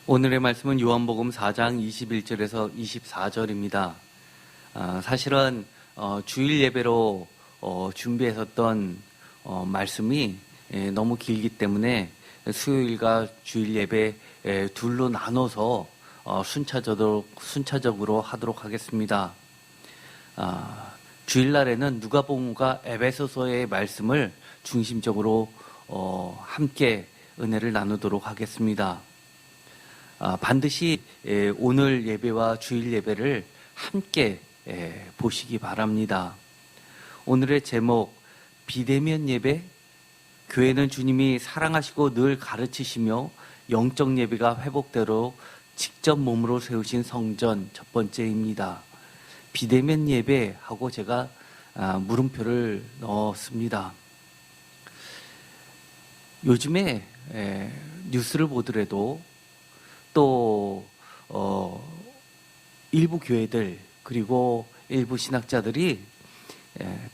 오늘의 말씀은 요한복음 4장 21절에서 24절입니다. 사실은 주일 예배로 준비했었던 말씀이 너무 길기 때문에 수요일과 주일 예배 둘로 나눠서 순차적으로 하도록 하겠습니다. 주일날에는 누가복음과 에베소서의 말씀을 중심적으로 함께 은혜를 나누도록 하겠습니다. 반드시 오늘 예배와 주일 예배를 함께 보시기 바랍니다. 오늘의 제목, 비대면 예배, 교회는 주님이 사랑하시고 늘 가르치시며 영적 예배가 회복대로 직접 몸으로 세우신 성전 첫 번째입니다. 비대면 예배하고 제가 물음표를 넣었습니다. 요즘에 뉴스를 보더라도 또 일부 교회들 그리고 일부 신학자들이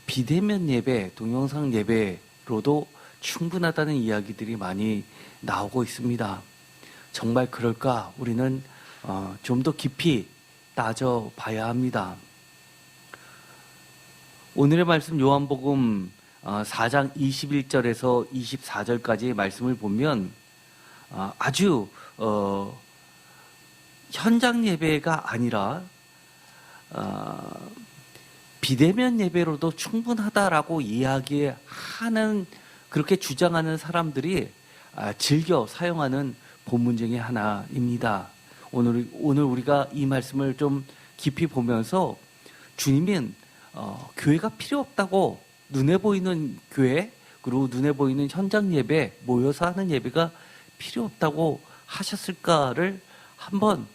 비대면 예배, 동영상 예배로도 충분하다는 이야기들이 많이 나오고 있습니다. 정말 그럴까? 우리는 좀 더 깊이 따져봐야 합니다. 오늘의 말씀 요한복음 4장 21절에서 24절까지의 말씀을 보면 아주 현장 예배가 아니라 비대면 예배로도 충분하다라고 이야기하는, 그렇게 주장하는 사람들이 즐겨 사용하는 본문 중에 하나입니다. 오늘 우리가 이 말씀을 좀 깊이 보면서 주님은 교회가 필요 없다고, 눈에 보이는 교회 그리고 눈에 보이는 현장 예배, 모여서 하는 예배가 필요 없다고 하셨을까를 한번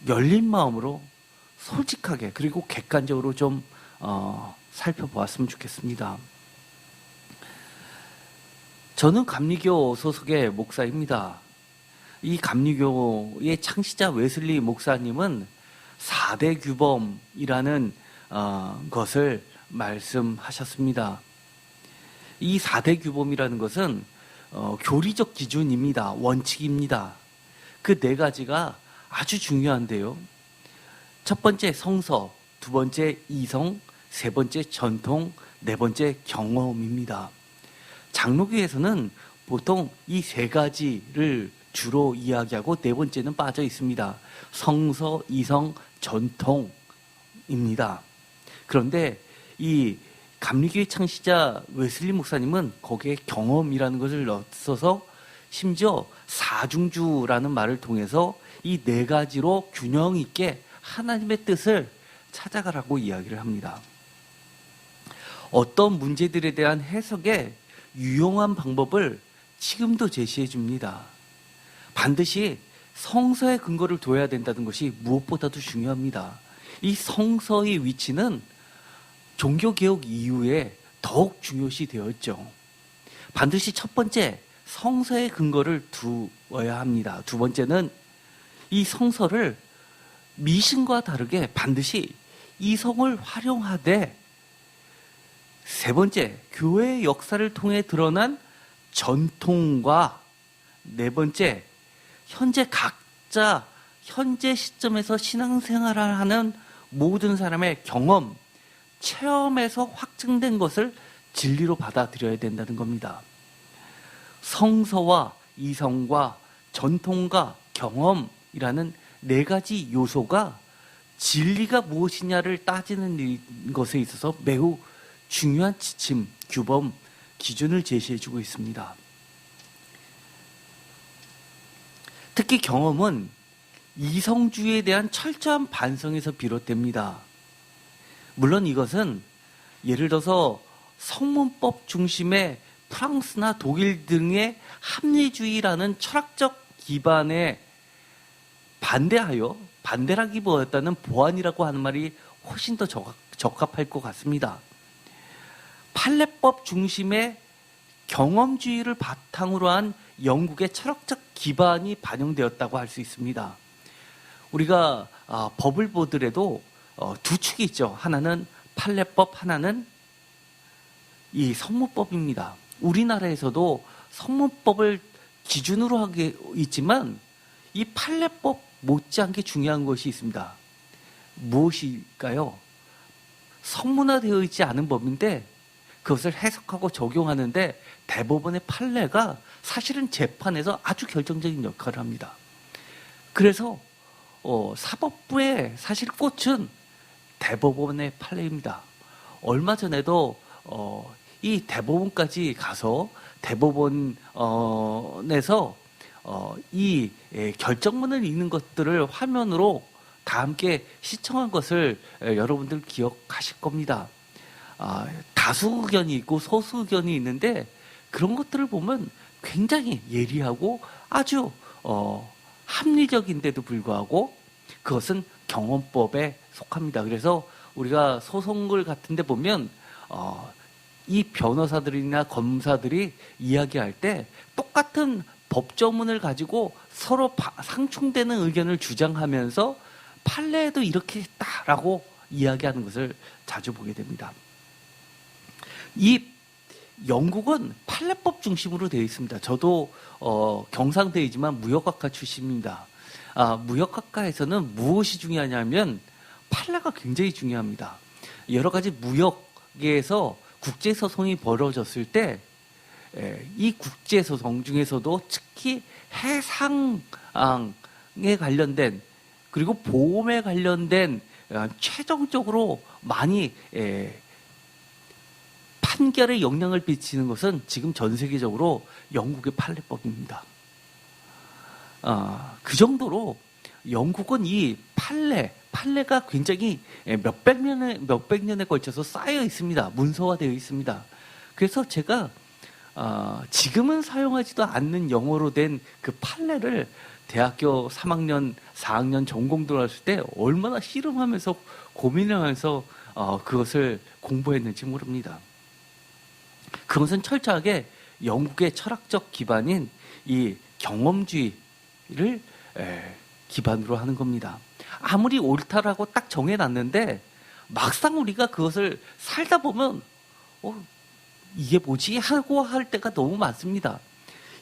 열린 마음으로 솔직하게 그리고 객관적으로 좀 살펴보았으면 좋겠습니다. 저는 감리교 소속의 목사입니다. 이 감리교의 창시자 웨슬리 목사님은 4대 규범이라는 것을 말씀하셨습니다. 이 4대 규범이라는 것은 교리적 기준입니다. 원칙입니다. 그 네 가지가 아주 중요한데요. 첫 번째 성서, 두 번째 이성, 세 번째 전통, 네 번째 경험입니다. 장로교에서는 보통 이 세 가지를 주로 이야기하고 네 번째는 빠져 있습니다. 성서, 이성, 전통입니다. 그런데 이 감리교의 창시자 웨슬리 목사님은 거기에 경험이라는 것을 넣어서 심지어 사중주라는 말을 통해서 이 네 가지로 균형 있게 하나님의 뜻을 찾아가라고 이야기를 합니다. 어떤 문제들에 대한 해석에 유용한 방법을 지금도 제시해 줍니다. 반드시 성서의 근거를 둬야 된다는 것이 무엇보다도 중요합니다. 이 성서의 위치는 종교개혁 이후에 더욱 중요시 되었죠. 반드시 첫 번째, 성서의 근거를 두어야 합니다. 두 번째는 이 성서를 미신과 다르게 반드시 이성을 활용하되, 세 번째, 교회의 역사를 통해 드러난 전통과, 네 번째, 현재 시점에서 신앙생활을 하는 모든 사람의 경험, 체험에서 확증된 것을 진리로 받아들여야 된다는 겁니다. 성서와 이성과 전통과 경험이라는 네 가지 요소가 진리가 무엇이냐를 따지는 것에 있어서 매우 중요한 지침, 규범, 기준을 제시해주고 있습니다. 특히 경험은 이성주의에 대한 철저한 반성에서 비롯됩니다. 물론 이것은 예를 들어서 성문법 중심의 프랑스나 독일 등의 합리주의라는 철학적 기반에 반대라기보다는 보완이라고 하는 말이 훨씬 더 적합할 것 같습니다. 판례법 중심의 경험주의를 바탕으로 한 영국의 철학적 기반이 반영되었다고 할 수 있습니다. 우리가 법을 보더라도 두 축이 있죠. 하나는 판례법, 하나는 이 성문법입니다. 우리나라에서도 성문법을 기준으로 하고 있지만 이 판례법 못지않게 중요한 것이 있습니다. 무엇일까요? 성문화되어 있지 않은 법인데 그것을 해석하고 적용하는데 대법원의 판례가 사실은 재판에서 아주 결정적인 역할을 합니다. 그래서 사법부의 사실 꽃은 대법원의 판례입니다. 얼마 전에도 이 대법원까지 가서 대법원에서 이 결정문을 읽는 것들을 화면으로 다 함께 시청한 것을 여러분들 기억하실 겁니다. 다수 의견이 있고 소수 의견이 있는데 그런 것들을 보면 굉장히 예리하고 아주 합리적인데도 불구하고 그것은 경험법에 속합니다. 그래서 우리가 소송글 같은 데 보면 이 변호사들이나 검사들이 이야기할 때 똑같은 법조문을 가지고 서로 상충되는 의견을 주장하면서 판례에도 이렇게 했다라고 이야기하는 것을 자주 보게 됩니다. 이 영국은 판례법 중심으로 되어 있습니다. 저도 경상대이지만 무역학과 출신입니다. 무역학과에서는 무엇이 중요하냐면 판례가 굉장히 중요합니다. 여러 가지 무역에서 국제소송이 벌어졌을 때 이 국제소송 중에서도 특히 해상에 관련된 그리고 보험에 관련된 최종적으로 많이 판결에 영향을 미치는 것은 지금 전 세계적으로 영국의 판례법입니다. 그 정도로 영국은 이 판례가 굉장히 몇백 년에 걸쳐서 쌓여 있습니다. 문서화되어 있습니다. 그래서 제가 지금은 사용하지도 않는 영어로 된 그 판례를 대학교 3학년, 4학년 전공 들어왔을 때 얼마나 씨름하면서 고민을 하면서 그것을 공부했는지 모릅니다. 그것은 철저하게 영국의 철학적 기반인 이 경험주의를 기반으로 하는 겁니다. 아무리 옳다라고 딱 정해놨는데 막상 우리가 그것을 살다 보면 이게 뭐지? 하고 할 때가 너무 많습니다.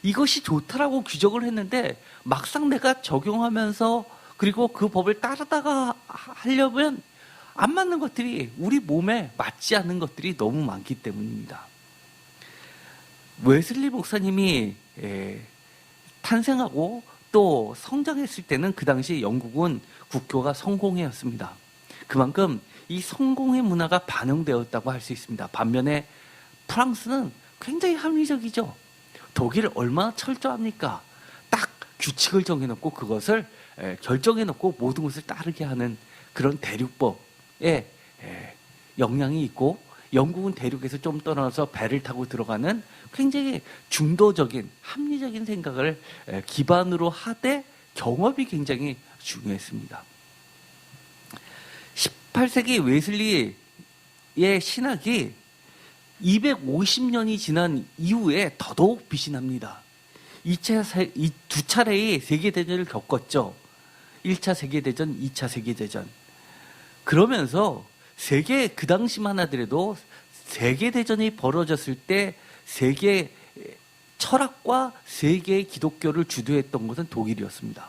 이것이 좋다라고 규정을 했는데 막상 내가 적용하면서 그리고 그 법을 따르다가 하려면 안 맞는 것들이 우리 몸에 맞지 않는 것들이 너무 많기 때문입니다. 웨슬리 목사님이 탄생하고 또 성장했을 때는 그 당시 영국은 국교가 성공회였습니다. 그만큼 이 성공회 문화가 반영되었다고 할 수 있습니다. 반면에 프랑스는 굉장히 합리적이죠. 독일 얼마나 철저합니까? 딱 규칙을 정해놓고 그것을 결정해놓고 모든 것을 따르게 하는 그런 대륙법에 영향이 있고 영국은 대륙에서 좀 떠나서 배를 타고 들어가는 굉장히 중도적인 합리적인 생각을 기반으로 하되 경험이 굉장히 중요했습니다. 18세기 웨슬리의 신학이 250년이 지난 이후에 더더욱 빛이 납니다. 두 차례의 세계대전을 겪었죠. 1차 세계대전, 2차 세계대전. 그러면서 그 당시만 하더라도 세계대전이 벌어졌을 때 세계 철학과 세계의 기독교를 주도했던 것은 독일이었습니다.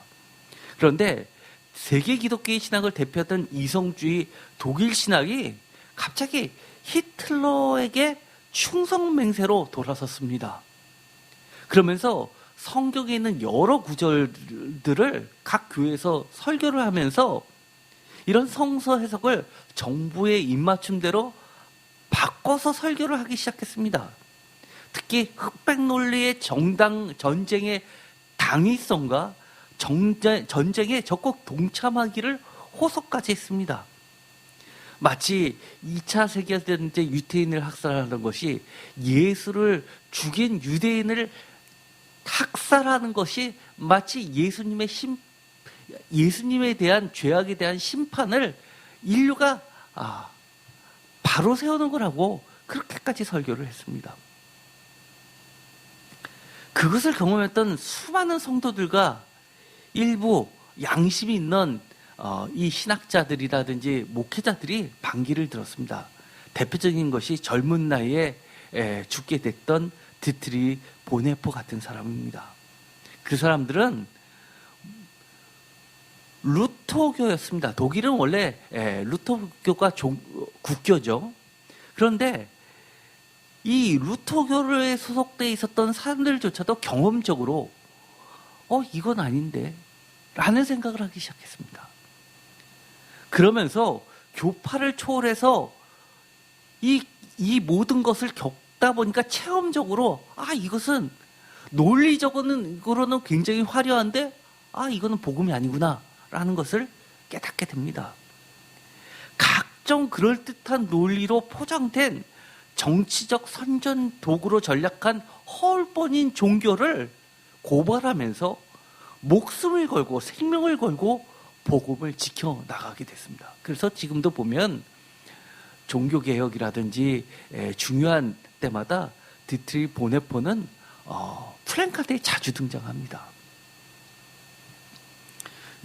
그런데 세계 기독교의 신학을 대표했던 이성주의 독일 신학이 갑자기 히틀러에게 충성맹세로 돌아섰습니다. 그러면서 성경에 있는 여러 구절들을 각 교회에서 설교를 하면서 이런 성서 해석을 정부의 입맞춤대로 바꿔서 설교를 하기 시작했습니다. 특히 흑백 논리의 전쟁의 당위성과 전쟁에 적극 동참하기를 호소까지 했습니다. 마치 2차 세계대전 때 유태인을 학살하는 것이 예수를 죽인 유대인을 학살하는 것이 마치 예수님에 대한 죄악에 대한 심판을 인류가 바로 세우는 거라고 그렇게까지 설교를 했습니다. 그것을 경험했던 수많은 성도들과 일부 양심이 있는 이 신학자들이라든지 목회자들이 반기를 들었습니다. 대표적인 것이 젊은 나이에 죽게 됐던 드트리 보네포 같은 사람입니다. 그 사람들은 루터교였습니다. 독일은 원래 루터교가 국교죠. 그런데 이 루터교에 소속돼 있었던 사람들조차도 경험적으로 이건 아닌데 라는 생각을 하기 시작했습니다. 그러면서 교파를 초월해서 이 모든 것을 겪다 보니까 체험적으로 이것은 논리적으로는 굉장히 화려한데 이거는 복음이 아니구나 라는 것을 깨닫게 됩니다. 각종 그럴듯한 논리로 포장된 정치적 선전 도구로 전략한 허울뻔인 종교를 고발하면서 목숨을 걸고 생명을 걸고 복음을 지켜나가게 됐습니다. 그래서 지금도 보면 종교개혁이라든지 중요한 때마다 디트리 보네포는 플랜카드에 자주 등장합니다.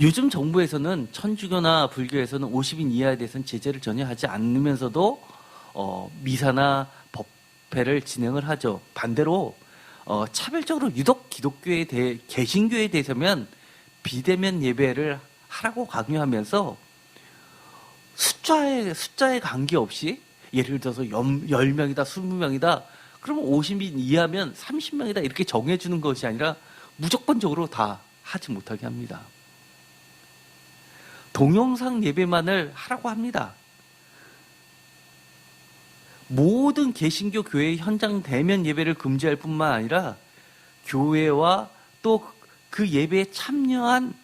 요즘 정부에서는 천주교나 불교에서는 50인 이하에 대해서는 제재를 전혀 하지 않으면서도 미사나 법회를 진행을 하죠. 반대로 차별적으로 유독 개신교에 대해서면 비대면 예배를 하라고 강요하면서 숫자에 관계없이 예를 들어서 10명이다, 20명이다. 그러면 50인 이하면 30명이다 이렇게 정해주는 것이 아니라 무조건적으로 다 하지 못하게 합니다. 동영상 예배만을 하라고 합니다. 모든 개신교 교회의 현장 대면 예배를 금지할 뿐만 아니라 교회와 또 그 예배에 참여한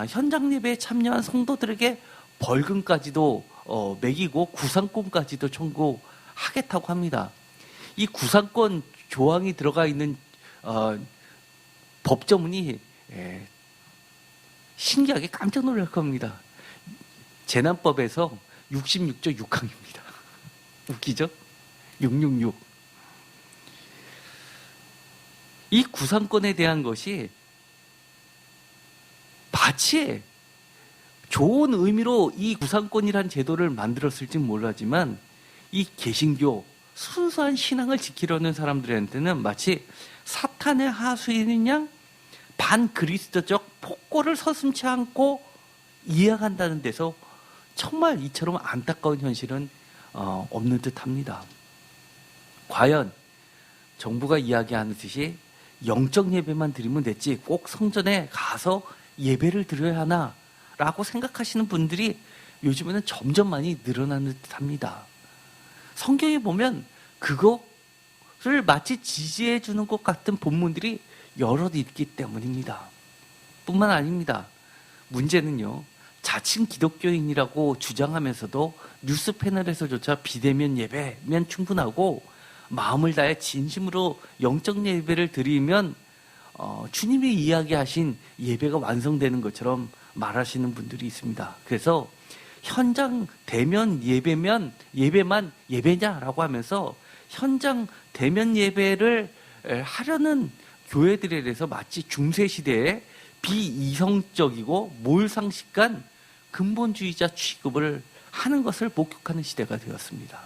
현장 예배에 참여한 성도들에게 벌금까지도 매기고 구상권까지도 청구하겠다고 합니다. 이 구상권 조항이 들어가 있는 법조문이 신기하게 깜짝 놀랄 겁니다. 재난법에서 66조 6항입니다. 웃기죠? 666. 이 구상권에 대한 것이 마치 좋은 의미로 이 구상권이라는 제도를 만들었을지 몰라지만 이 개신교 순수한 신앙을 지키려는 사람들한테는 마치 사탄의 하수인인 양 반그리스도적 폭거를 서슴지 않고 이해한다는 데서 정말 이처럼 안타까운 현실은 없는 듯합니다. 과연 정부가 이야기하듯이 영적 예배만 드리면 됐지 꼭 성전에 가서 예배를 드려야 하나 라고 생각하시는 분들이 요즘에는 점점 많이 늘어나는 듯합니다. 성경에 보면 그거를 마치 지지해 주는 것 같은 본문들이 여럿 있기 때문입니다. 뿐만 아닙니다. 문제는요, 자칭 기독교인이라고 주장하면서도 뉴스 패널에서조차 비대면 예배면 충분하고 마음을 다해 진심으로 영적 예배를 드리면 주님이 이야기하신 예배가 완성되는 것처럼 말하시는 분들이 있습니다. 그래서 현장 대면 예배만 예배냐라고 하면서 현장 대면 예배를 하려는 교회들에 대해서 마치 중세시대에 비이성적이고 몰상식한 근본주의자 취급을 하는 것을 목격하는 시대가 되었습니다.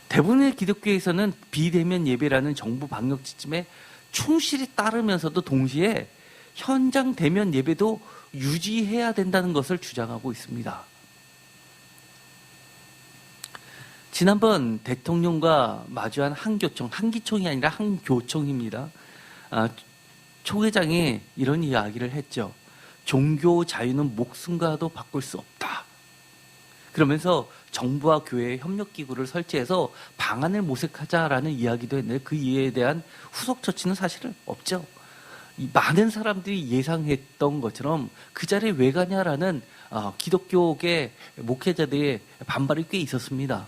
대부분의 기독교에서는 비대면 예배라는 정부 방역 지침에 충실히 따르면서도 동시에 현장 대면 예배도 유지해야 된다는 것을 주장하고 있습니다. 지난번 대통령과 마주한 한기총이 아니라 한교총입니다. 총회장이 이런 이야기를 했죠. 종교 자유는 목숨과도 바꿀 수 없다. 그러면서 정부와 교회의 협력기구를 설치해서 방안을 모색하자라는 이야기도 했는데 그 이에 대한 후속 조치는 사실은 없죠. 많은 사람들이 예상했던 것처럼 그 자리에 왜 가냐라는 기독교계 목회자들의 반발이 꽤 있었습니다.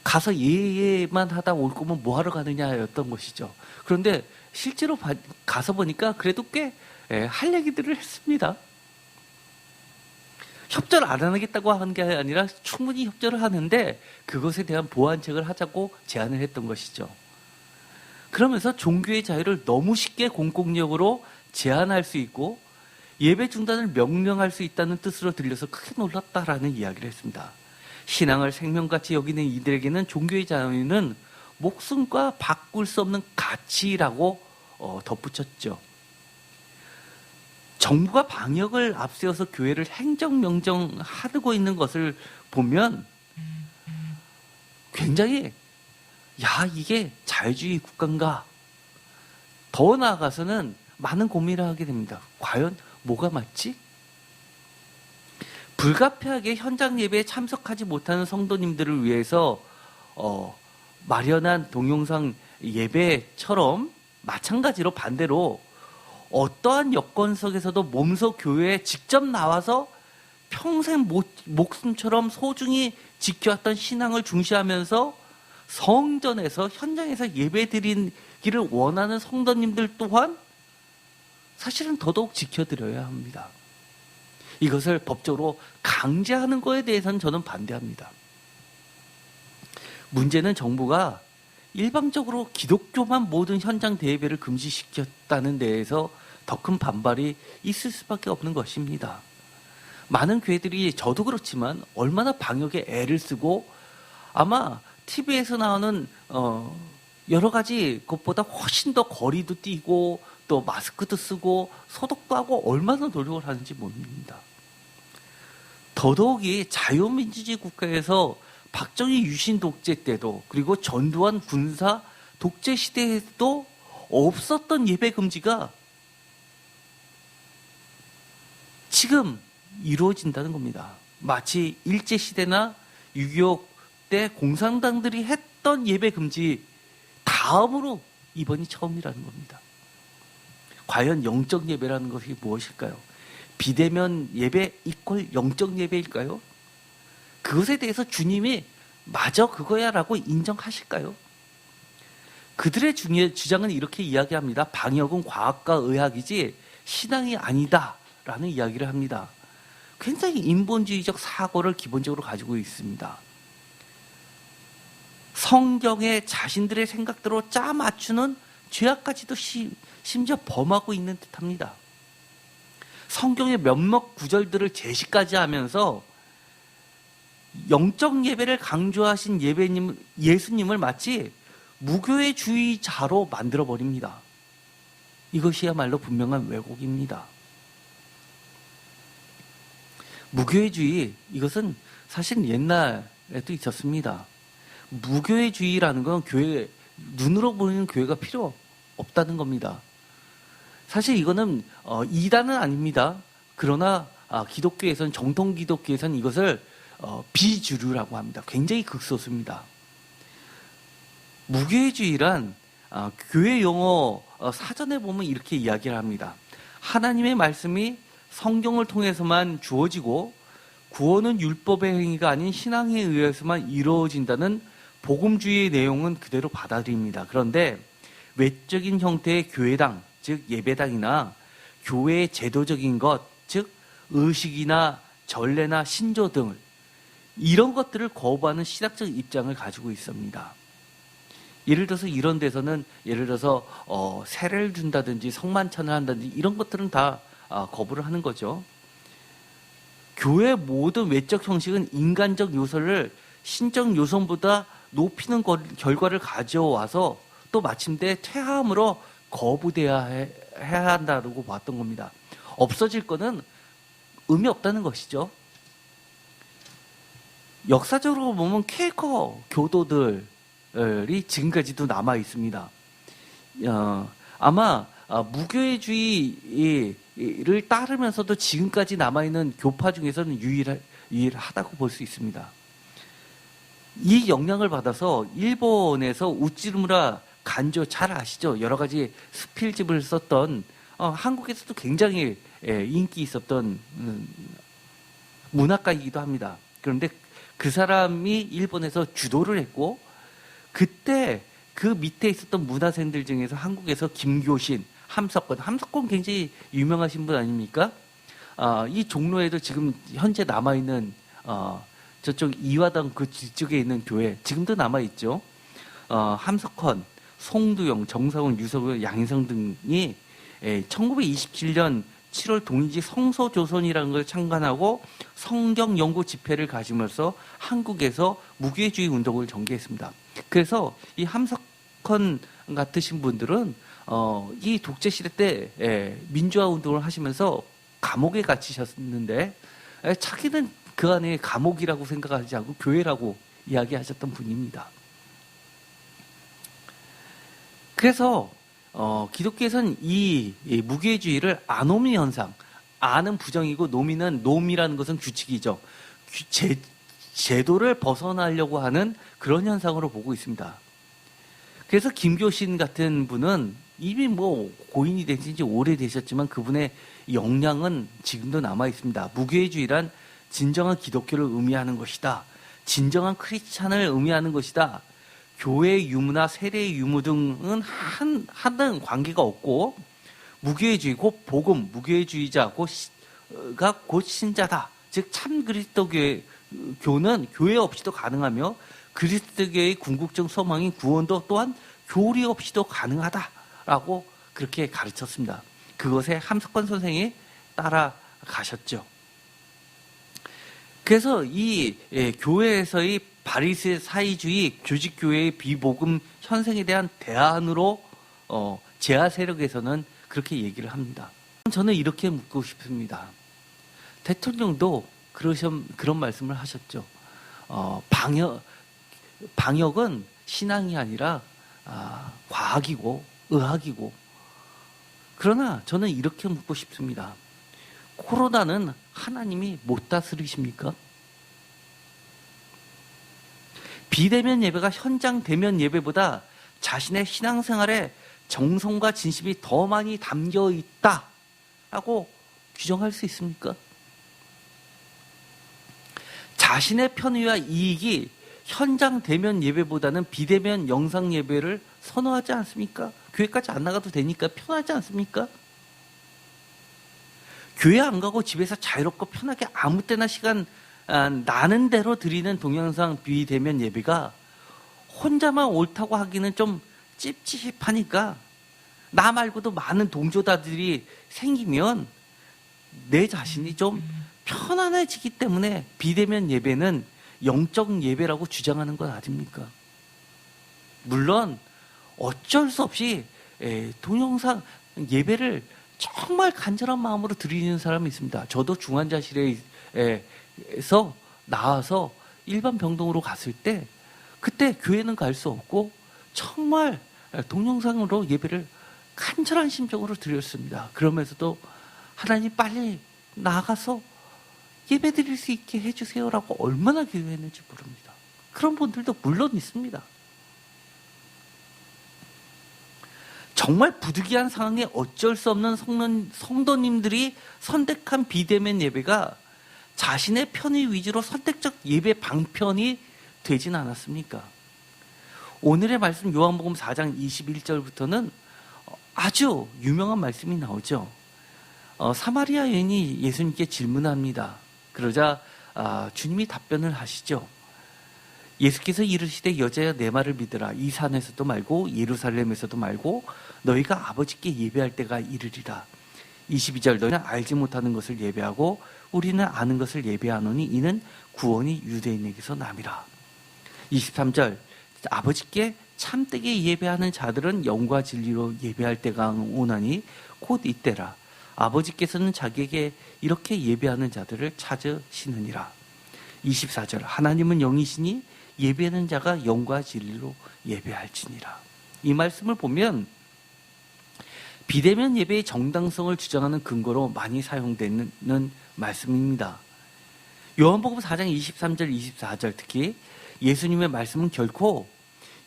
가서 예만 하다 올 거면 뭐 하러 가느냐였던 것이죠. 그런데 실제로 가서 보니까 그래도 꽤 할 얘기들을 했습니다. 협조를 안 하겠다고 하는 게 아니라 충분히 협조를 하는데 그것에 대한 보완책을 하자고 제안을 했던 것이죠. 그러면서 종교의 자유를 너무 쉽게 공공력으로 제한할 수 있고 예배 중단을 명령할 수 있다는 뜻으로 들려서 크게 놀랐다라는 이야기를 했습니다. 신앙을 생명같이 여기는 이들에게는 종교의 자유는 목숨과 바꿀 수 없는 가치라고 덧붙였죠. 정부가 방역을 앞세워서 교회를 행정명정하고 있는 것을 보면 굉장히 이게 자유주의 국가인가? 더 나아가서는 많은 고민을 하게 됩니다. 과연 뭐가 맞지? 불가피하게 현장 예배에 참석하지 못하는 성도님들을 위해서 마련한 동영상 예배처럼 마찬가지로 반대로 어떠한 여건 속에서도 몸소 교회에 직접 나와서 평생 목숨처럼 소중히 지켜왔던 신앙을 중시하면서 성전에서 현장에서 예배드리기를 원하는 성도님들 또한 사실은 더더욱 지켜드려야 합니다. 이것을 법적으로 강제하는 것에 대해서는 저는 반대합니다. 문제는 정부가 일방적으로 기독교만 모든 현장 대예배를 금지시켰다는 데에서 더 큰 반발이 있을 수밖에 없는 것입니다. 많은 교회들이 저도 그렇지만 얼마나 방역에 애를 쓰고 아마 TV에서 나오는 여러 가지 것보다 훨씬 더 거리도 띄고 또 마스크도 쓰고 소독도 하고 얼마나 노력을 하는지 모릅니다. 더더욱이 자유민주주의 국가에서 박정희 유신 독재 때도 그리고 전두환 군사 독재 시대에도 없었던 예배 금지가 지금 이루어진다는 겁니다. 마치 일제시대나 6.25 때 공산당들이 했던 예배 금지 다음으로 이번이 처음이라는 겁니다. 과연 영적 예배라는 것이 무엇일까요? 비대면 예배 이퀄 영적 예배일까요? 그것에 대해서 주님이 맞아 그거야 라고 인정하실까요? 그들의 주장은 이렇게 이야기합니다. 방역은 과학과 의학이지 신앙이 아니다 라는 이야기를 합니다. 굉장히 인본주의적 사고를 기본적으로 가지고 있습니다. 성경에 자신들의 생각대로 짜 맞추는 죄악까지도 심지어 범하고 있는 듯합니다. 성경의 몇몇 구절들을 제시까지 하면서 영적 예배를 강조하신 예수님을 마치 무교회주의자로 만들어버립니다. 이것이야말로 분명한 왜곡입니다. 무교회주의, 이것은 사실 옛날에도 있었습니다. 무교회주의라는 건 눈으로 보이는 교회가 필요 없다는 겁니다. 사실 이거는 이단은 아닙니다. 그러나 기독교에서는 정통 기독교에서는 이것을 비주류라고 합니다. 굉장히 극소수입니다. 무교회주의란 교회 용어 사전에 보면 이렇게 이야기를 합니다. 하나님의 말씀이 성경을 통해서만 주어지고 구원은 율법의 행위가 아닌 신앙에 의해서만 이루어진다는 복음주의의 내용은 그대로 받아들입니다. 그런데 외적인 형태의 교회당, 즉 예배당이나 교회의 제도적인 것, 즉 의식이나 전례나 신조 등을 이런 것들을 거부하는 신학적 입장을 가지고 있습니다. 예를 들어서 이런 데서는 예를 들어서 세례를 준다든지 성만찬을 한다든지 이런 것들은 다 거부를 하는 거죠. 교회의 모든 외적 형식은 인간적 요소를 신적 요소보다 높이는 결과를 가져와서 또 마침내 퇴화함으로 거부돼야 해야 한다고 봤던 겁니다. 없어질 거는 의미 없다는 것이죠. 역사적으로 보면 퀘이커 교도들이 지금까지도 남아 있습니다. 아마 무교회주의를 따르면서도 지금까지 남아있는 교파 중에서는 유일하다고 볼 수 있습니다. 이 영향을 받아서 일본에서 우찌무라 간조 잘 아시죠? 여러 가지 수필집을 썼던 한국에서도 굉장히 인기 있었던 문학가이기도 합니다. 그런데 그 사람이 일본에서 주도를 했고 그때 그 밑에 있었던 문화생들 중에서 한국에서 김교신, 함석권 굉장히 유명하신 분 아닙니까? 이 종로에도 지금 현재 남아있는 저쪽 이화당 그 뒤쪽에 있는 교회 지금도 남아있죠. 함석헌, 송두영, 정사훈, 유석은, 양희성 등이 1927년 7월 동인지 성서조선이라는 걸 창간하고 성경 연구 집회를 가지면서 한국에서 무교회주의 운동을 전개했습니다. 그래서 이 함석헌 같으신 분들은 이 독재 시대 때 민주화 운동을 하시면서 감옥에 갇히셨는데 자기는 그 안에 감옥이라고 생각하지 않고 교회라고 이야기하셨던 분입니다. 그래서 기독교에서는 이 무교회주의를 아노미 현상, 아는 부정이고 노미는 놈이라는 것은 규칙이죠. 제도를 벗어나려고 하는 그런 현상으로 보고 있습니다. 그래서 김교신 같은 분은 이미 뭐 고인이 되신 지 오래되셨지만 그분의 역량은 지금도 남아 있습니다. 무교회주의란 진정한 기독교를 의미하는 것이다. 진정한 크리스찬을 의미하는 것이다. 교회 유무나 세례 유무 등은 한등 관계가 없고 무교회주의 곧 복음, 무교회주의자 곧 신자다. 즉 참 그리스도교는 교회 없이도 가능하며 그리스도교의 궁극적 소망인 구원도 또한 교리 없이도 가능하다라고 그렇게 가르쳤습니다. 그것에 함석권 선생이 따라가셨죠. 그래서 이 교회에서의 바리새사이주의 조직교회의 비복음 현상에 대한 대안으로 제야 세력에서는 그렇게 얘기를 합니다. 저는 이렇게 묻고 싶습니다. 대통령도 그런 말씀을 하셨죠. 방역은 신앙이 아니라 과학이고 의학이고. 그러나 저는 이렇게 묻고 싶습니다. 코로나는 하나님이 못 다스리십니까? 비대면 예배가 현장 대면 예배보다 자신의 신앙생활에 정성과 진심이 더 많이 담겨 있다라고 규정할 수 있습니까? 자신의 편의와 이익이 현장 대면 예배보다는 비대면 영상 예배를 선호하지 않습니까? 교회까지 안 나가도 되니까 편하지 않습니까? 교회 안 가고 집에서 자유롭고 편하게 아무 때나 시간 나는 대로 드리는 동영상 비대면 예배가 혼자만 옳다고 하기는 좀 찝찝하니까 나 말고도 많은 동조자들이 생기면 내 자신이 좀 편안해지기 때문에 비대면 예배는 영적 예배라고 주장하는 것 아닙니까? 물론 어쩔 수 없이 동영상 예배를 정말 간절한 마음으로 드리는 사람이 있습니다. 저도 중환자실에서 나와서 일반 병동으로 갔을 때 그때 교회는 갈 수 없고 정말 동영상으로 예배를 간절한 심정으로 드렸습니다. 그러면서도 하나님 빨리 나가서 예배 드릴 수 있게 해주세요라고 얼마나 기도했는지 모릅니다. 그런 분들도 물론 있습니다. 정말 부득이한 상황에 어쩔 수 없는 성도님들이 선택한 비대면 예배가 자신의 편의 위주로 선택적 예배 방편이 되진 않았습니까? 오늘의 말씀 요한복음 4장 21절부터는 아주 유명한 말씀이 나오죠. 사마리아 여인이 예수님께 질문합니다. 그러자 주님이 답변을 하시죠. 예수께서 이르시되 여자야 내 말을 믿으라. 이 산에서도 말고 예루살렘에서도 말고 너희가 아버지께 예배할 때가 이르리라. 22절 너희는 알지 못하는 것을 예배하고 우리는 아는 것을 예배하노니 이는 구원이 유대인에게서 남이라. 23절 아버지께 참되게 예배하는 자들은 영과 진리로 예배할 때가 오나니 곧 이때라. 아버지께서는 자기에게 이렇게 예배하는 자들을 찾으시느니라. 24절 하나님은 영이시니 예배하는 자가 영과 진리로 예배할지니라. 이 말씀을 보면 비대면 예배의 정당성을 주장하는 근거로 많이 사용되는 말씀입니다. 요한복음 4장 23절 24절 특히 예수님의 말씀은 결코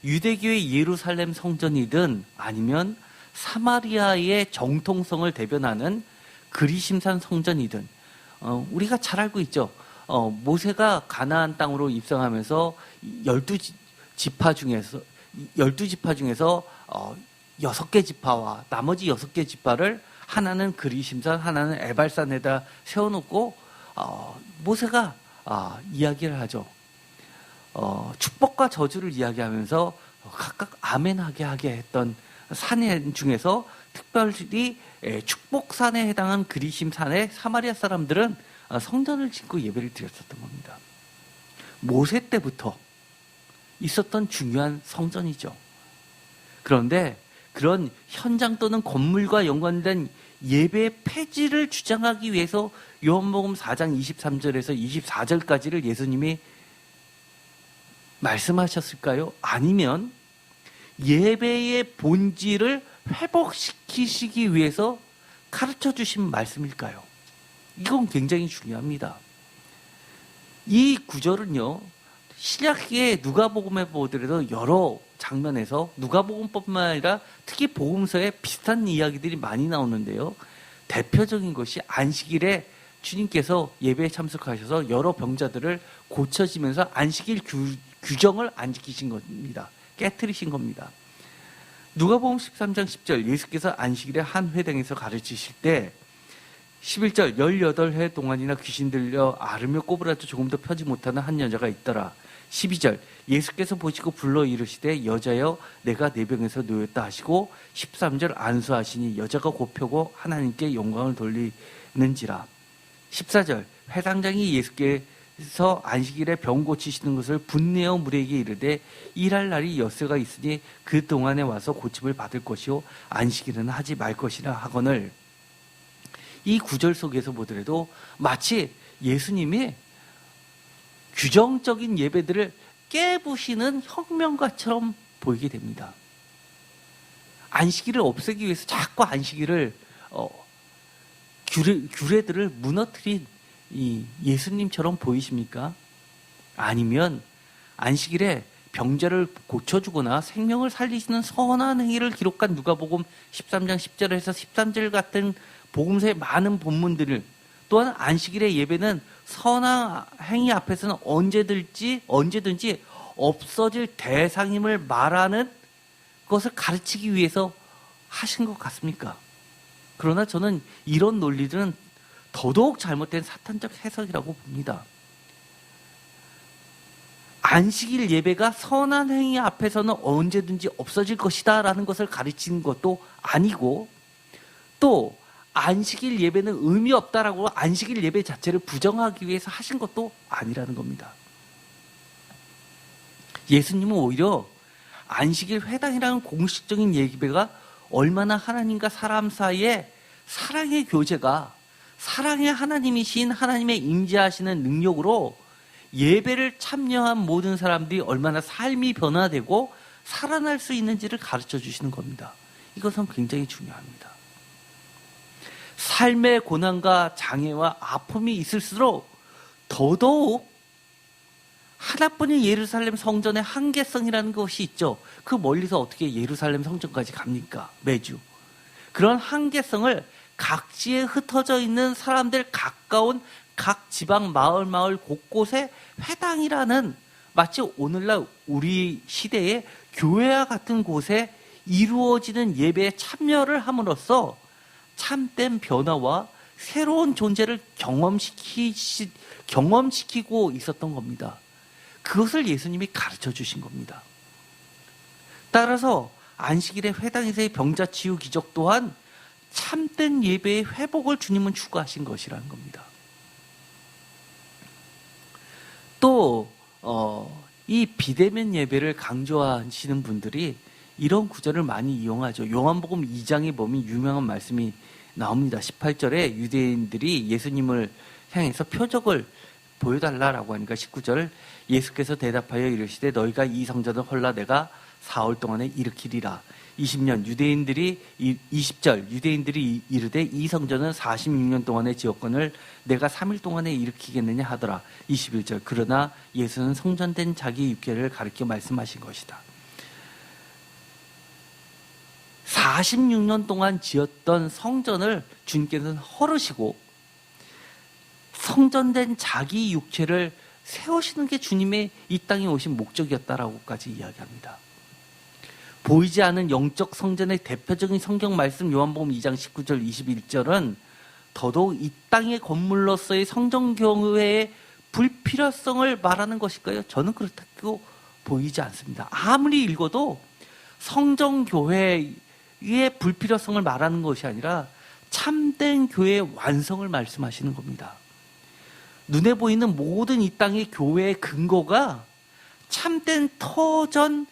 유대교의 예루살렘 성전이든 아니면 사마리아의 정통성을 대변하는 그리심산 성전이든 우리가 잘 알고 있죠. 모세가 가나안 땅으로 입성하면서 12지파 중에서 6개 지파와 나머지 6개 지파를 하나는 그리심산, 하나는 에발산에다 세워놓고 모세가 이야기를 하죠. 축복과 저주를 이야기하면서 각각 아멘하게 하게 했던 산 중에서 특별히 축복산에 해당한 그리심산의 사마리아 사람들은 성전을 짓고 예배를 드렸었던 겁니다. 모세 때부터 있었던 중요한 성전이죠. 그런데 그런 현장 또는 건물과 연관된 예배 폐지를 주장하기 위해서 요한복음 4장 23절에서 24절까지를 예수님이 말씀하셨을까요? 아니면 예배의 본질을 회복시키시기 위해서 가르쳐 주신 말씀일까요? 이건 굉장히 중요합니다. 이 구절은요, 신약기의 누가복음에 보더라도 여러 장면에서 누가복음뿐만 아니라 특히 복음서에 비슷한 이야기들이 많이 나오는데요. 대표적인 것이 안식일에 주님께서 예배에 참석하셔서 여러 병자들을 고쳐지면서 안식일 규정을 안 지키신 겁니다. 깨트리신 겁니다. 누가복음 13장 10절 예수께서 안식일에 한 회당에서 가르치실 때 11절 18해 동안이나 귀신 들려 앓으며 꼬부라져 조금도 펴지 못하는 한 여자가 있더라. 12절 예수께서 보시고 불러 이르시되 여자여 내가 내 병에서 놓였다 하시고 13절 안수하시니 여자가 곧 펴고 하나님께 영광을 돌리는지라. 14절 회당장이 예수께서 안식일에 병 고치시는 것을 분내어 무리에게 이르되 일할 날이 엿새가 있으니 그 동안에 와서 고침을 받을 것이요 안식일은 하지 말 것이라 하거늘. 이 구절 속에서 보더라도 마치 예수님이 규정적인 예배들을 깨부시는 혁명가처럼 보이게 됩니다. 안식일을 없애기 위해서 자꾸 안식일을 규례들을 무너뜨린 이 예수님처럼 보이십니까? 아니면 안식일에 병자를 고쳐주거나 생명을 살리시는 선한 행위를 기록한 누가복음 13장 10절에서 13절 같은 복음서의 많은 본문들을 또한 안식일의 예배는 선한 행위 앞에서는 언제든지 없어질 대상임을 말하는 것을 가르치기 위해서 하신 것 같습니까? 그러나 저는 이런 논리들은 더더욱 잘못된 사탄적 해석이라고 봅니다. 안식일 예배가 선한 행위 앞에서는 언제든지 없어질 것이다 라는 것을 가르치는 것도 아니고 또 안식일 예배는 의미 없다라고 안식일 예배 자체를 부정하기 위해서 하신 것도 아니라는 겁니다. 예수님은 오히려 안식일 회당이라는 공식적인 예배가 얼마나 하나님과 사람 사이에 사랑의 교제가 사랑의 하나님이신 하나님의 임재하시는 능력으로 예배를 참여한 모든 사람들이 얼마나 삶이 변화되고 살아날 수 있는지를 가르쳐 주시는 겁니다. 이것은 굉장히 중요합니다. 삶의 고난과 장애와 아픔이 있을수록 더더욱 하나뿐인 예루살렘 성전의 한계성이라는 것이 있죠. 그 멀리서 어떻게 예루살렘 성전까지 갑니까? 매주. 그런 한계성을 각지에 흩어져 있는 사람들 가까운 각 지방 마을 곳곳에 회당이라는 마치 오늘날 우리 시대의 교회와 같은 곳에 이루어지는 예배에 참여를 함으로써 참된 변화와 새로운 존재를 경험시키고 있었던 겁니다. 그것을 예수님이 가르쳐 주신 겁니다. 따라서 안식일의 회당에서의 병자 치유 기적 또한 참된 예배의 회복을 주님은 추구하신 것이라는 겁니다. 또 이 비대면 예배를 강조하시는 분들이 이런 구절을 많이 이용하죠. 요한복음 2장에 보면 유명한 말씀이 나옵니다. 18절에 유대인들이 예수님을 향해서 표적을 보여달라라고 하니까 19절 예수께서 대답하여 이르시되 너희가 이 성전을 헐라 내가 4월 동안에 일으키리라. 20절 유대인들이 이르되 이 성전은 46년 동안의 지었건을 내가 3일 동안에 일으키겠느냐 하더라. 21절 그러나 예수는 성전된 자기 육체를 가리켜 말씀하신 것이다. 46년 동안 지었던 성전을 주님께서는 헐으시고 성전된 자기 육체를 세우시는 게 주님의 이 땅에 오신 목적이었다라고까지 이야기합니다. 보이지 않는 영적 성전의 대표적인 성경 말씀 요한복음 2장 19절 21절은 더더욱 이 땅의 건물로서의 성전교회의 불필요성을 말하는 것일까요? 저는 그렇다고 보이지 않습니다. 아무리 읽어도 성전교회의 불필요성을 말하는 것이 아니라 참된 교회의 완성을 말씀하시는 겁니다. 눈에 보이는 모든 이 땅의 교회의 근거가 참된 터전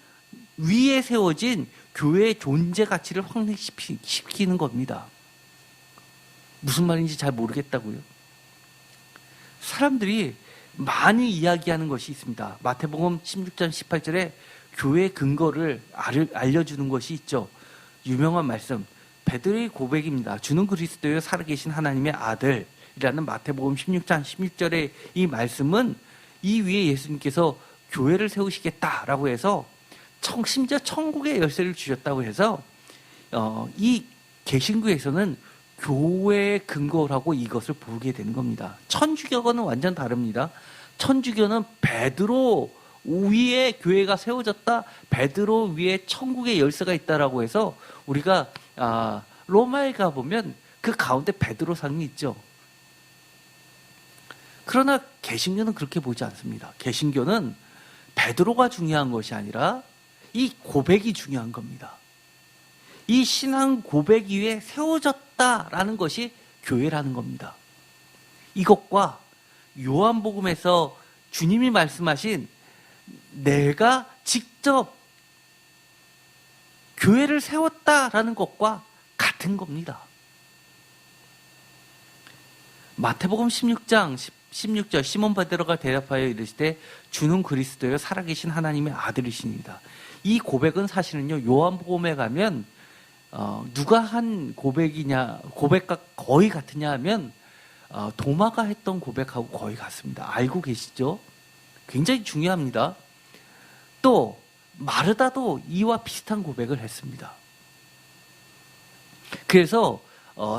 위에 세워진 교회의 존재 가치를 확립시키는 겁니다. 무슨 말인지 잘 모르겠다고요? 사람들이 많이 이야기하는 것이 있습니다. 마태복음 16장 18절에 교회의 근거를 알려주는 것이 있죠. 유명한 말씀, 베드로의 고백입니다. 주는 그리스도여 살아계신 하나님의 아들이라는 마태복음 16장 16절의 이 말씀은 이 위에 예수님께서 교회를 세우시겠다라고 해서 심지어 천국의 열쇠를 주셨다고 해서 이 개신교에서는 교회의 근거라고 이것을 부르게 되는 겁니다. 천주교는 완전 다릅니다. 천주교는 베드로 위에 교회가 세워졌다, 베드로 위에 천국의 열쇠가 있다라고 해서 우리가 로마에 가보면 그 가운데 베드로상이 있죠. 그러나 개신교는 그렇게 보지 않습니다. 개신교는 베드로가 중요한 것이 아니라 이 고백이 중요한 겁니다. 이 신앙 고백 위에 세워졌다라는 것이 교회라는 겁니다. 이것과 요한복음에서 주님이 말씀하신 내가 직접 교회를 세웠다라는 것과 같은 겁니다. 마태복음 16장 16절 시몬 베드로가 대답하여 이르시되 주는 그리스도여 살아계신 하나님의 아들이십니다. 이 고백은 사실은요, 요한복음에 가면 누가 한 고백과 거의 같으냐 하면 도마가 했던 고백하고 거의 같습니다. 알고 계시죠? 굉장히 중요합니다. 또 마르다도 이와 비슷한 고백을 했습니다. 그래서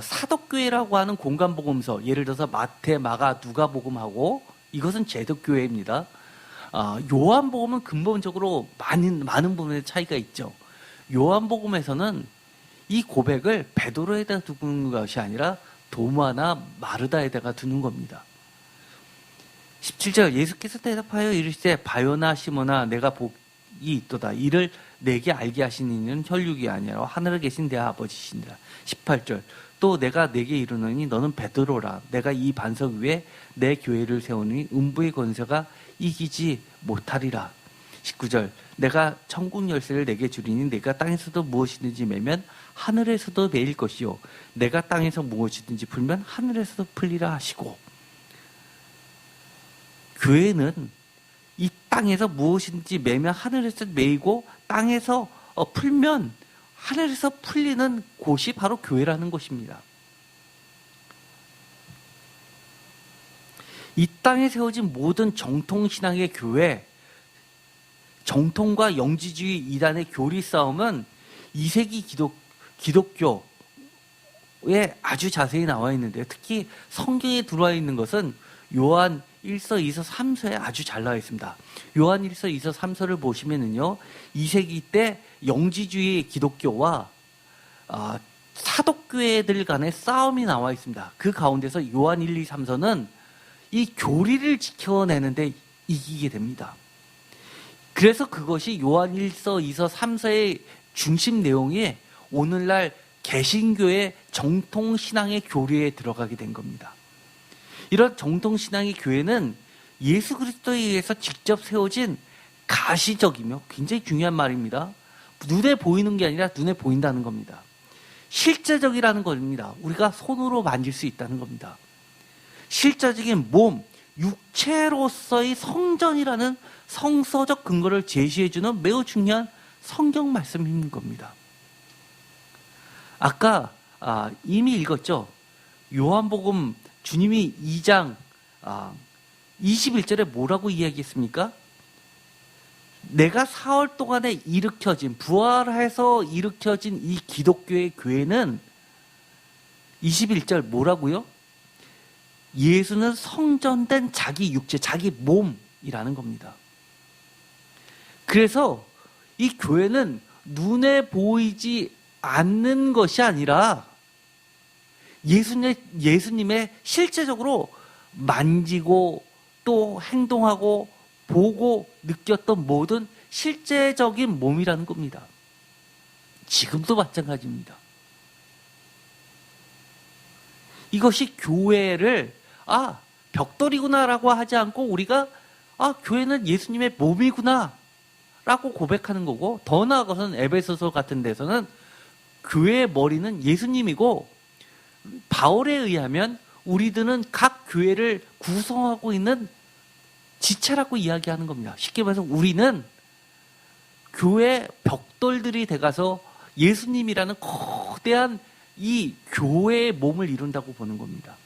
사독교회라고 하는 공간복음서, 예를 들어서 마태, 마가, 누가복음하고 이것은 제독교회입니다. 요한복음은 근본적으로 많은 부분의 차이가 있죠. 요한복음에서는 이 고백을 베드로에다 두는 것이 아니라 도마나 마르다에다가 두는 겁니다. 17절 예수께서 대답하여 이르시되 바요나 시몬아 내가 복이 있도다. 이를 내게 알게 하신 이는 혈육이 아니라 하늘에 계신 내 아버지시니라. 18절 또 내가 내게 이르노니 너는 베드로라. 내가 이 반석 위에 내 교회를 세우니 음부의 권세가 이기지 못하리라. 19절 내가 천국 열쇠를 내게 주리니 내가 땅에서도 무엇이든지 매면 하늘에서도 매일 것이요 내가 땅에서 무엇이든지 풀면 하늘에서도 풀리라 하시고, 교회는 이 땅에서 무엇이든지 매면 하늘에서 매이고 땅에서 풀면 하늘에서 풀리는 곳이 바로 교회라는 것입니다. 이 땅에 세워진 모든 정통신앙의 교회, 정통과 영지주의 이단의 교리 싸움은 2세기 기독교에 아주 자세히 나와 있는데요. 특히 성경에 들어와 있는 것은 요한 1서, 2서, 3서에 아주 잘 나와 있습니다. 요한 1서, 2서, 3서를 보시면은요, 2세기 때 영지주의 기독교와 사독교회들 간의 싸움이 나와 있습니다. 그 가운데서 요한 1, 2, 3서는 이 교리를 지켜내는데 이기게 됩니다. 그래서 그것이 요한 1서, 2서, 3서의 중심 내용이 오늘날 개신교의 정통신앙의 교리에 들어가게 된 겁니다. 이런 정통신앙의 교회는 예수 그리스도에 의해서 직접 세워진 가시적이며 굉장히 중요한 말입니다. 눈에 보이는 게 아니라 눈에 보인다는 겁니다. 실제적이라는 겁니다. 우리가 손으로 만질 수 있다는 겁니다. 실제적인 몸, 육체로서의 성전이라는 성서적 근거를 제시해주는 매우 중요한 성경 말씀인 겁니다. 아까 이미 읽었죠. 요한복음 주님이 2장 21절에 뭐라고 이야기했습니까? 내가 사흘 동안에 부활해서 일으켜진 이 기독교의 교회는 21절 뭐라고요? 예수는 성전된 자기 육체, 자기 몸이라는 겁니다. 그래서 이 교회는 눈에 보이지 않는 것이 아니라 예수님의 실제적으로 만지고 또 행동하고 보고 느꼈던 모든 실제적인 몸이라는 겁니다. 지금도 마찬가지입니다. 이것이 교회를 벽돌이구나라고 하지 않고 우리가 교회는 예수님의 몸이구나 라고 고백하는 거고, 더 나아가서는 에베소서 같은 데서는 교회의 머리는 예수님이고, 바울에 의하면 우리들은 각 교회를 구성하고 있는 지체라고 이야기하는 겁니다. 쉽게 말해서 우리는 교회 벽돌들이 돼가서 예수님이라는 거대한 이 교회의 몸을 이룬다고 보는 겁니다.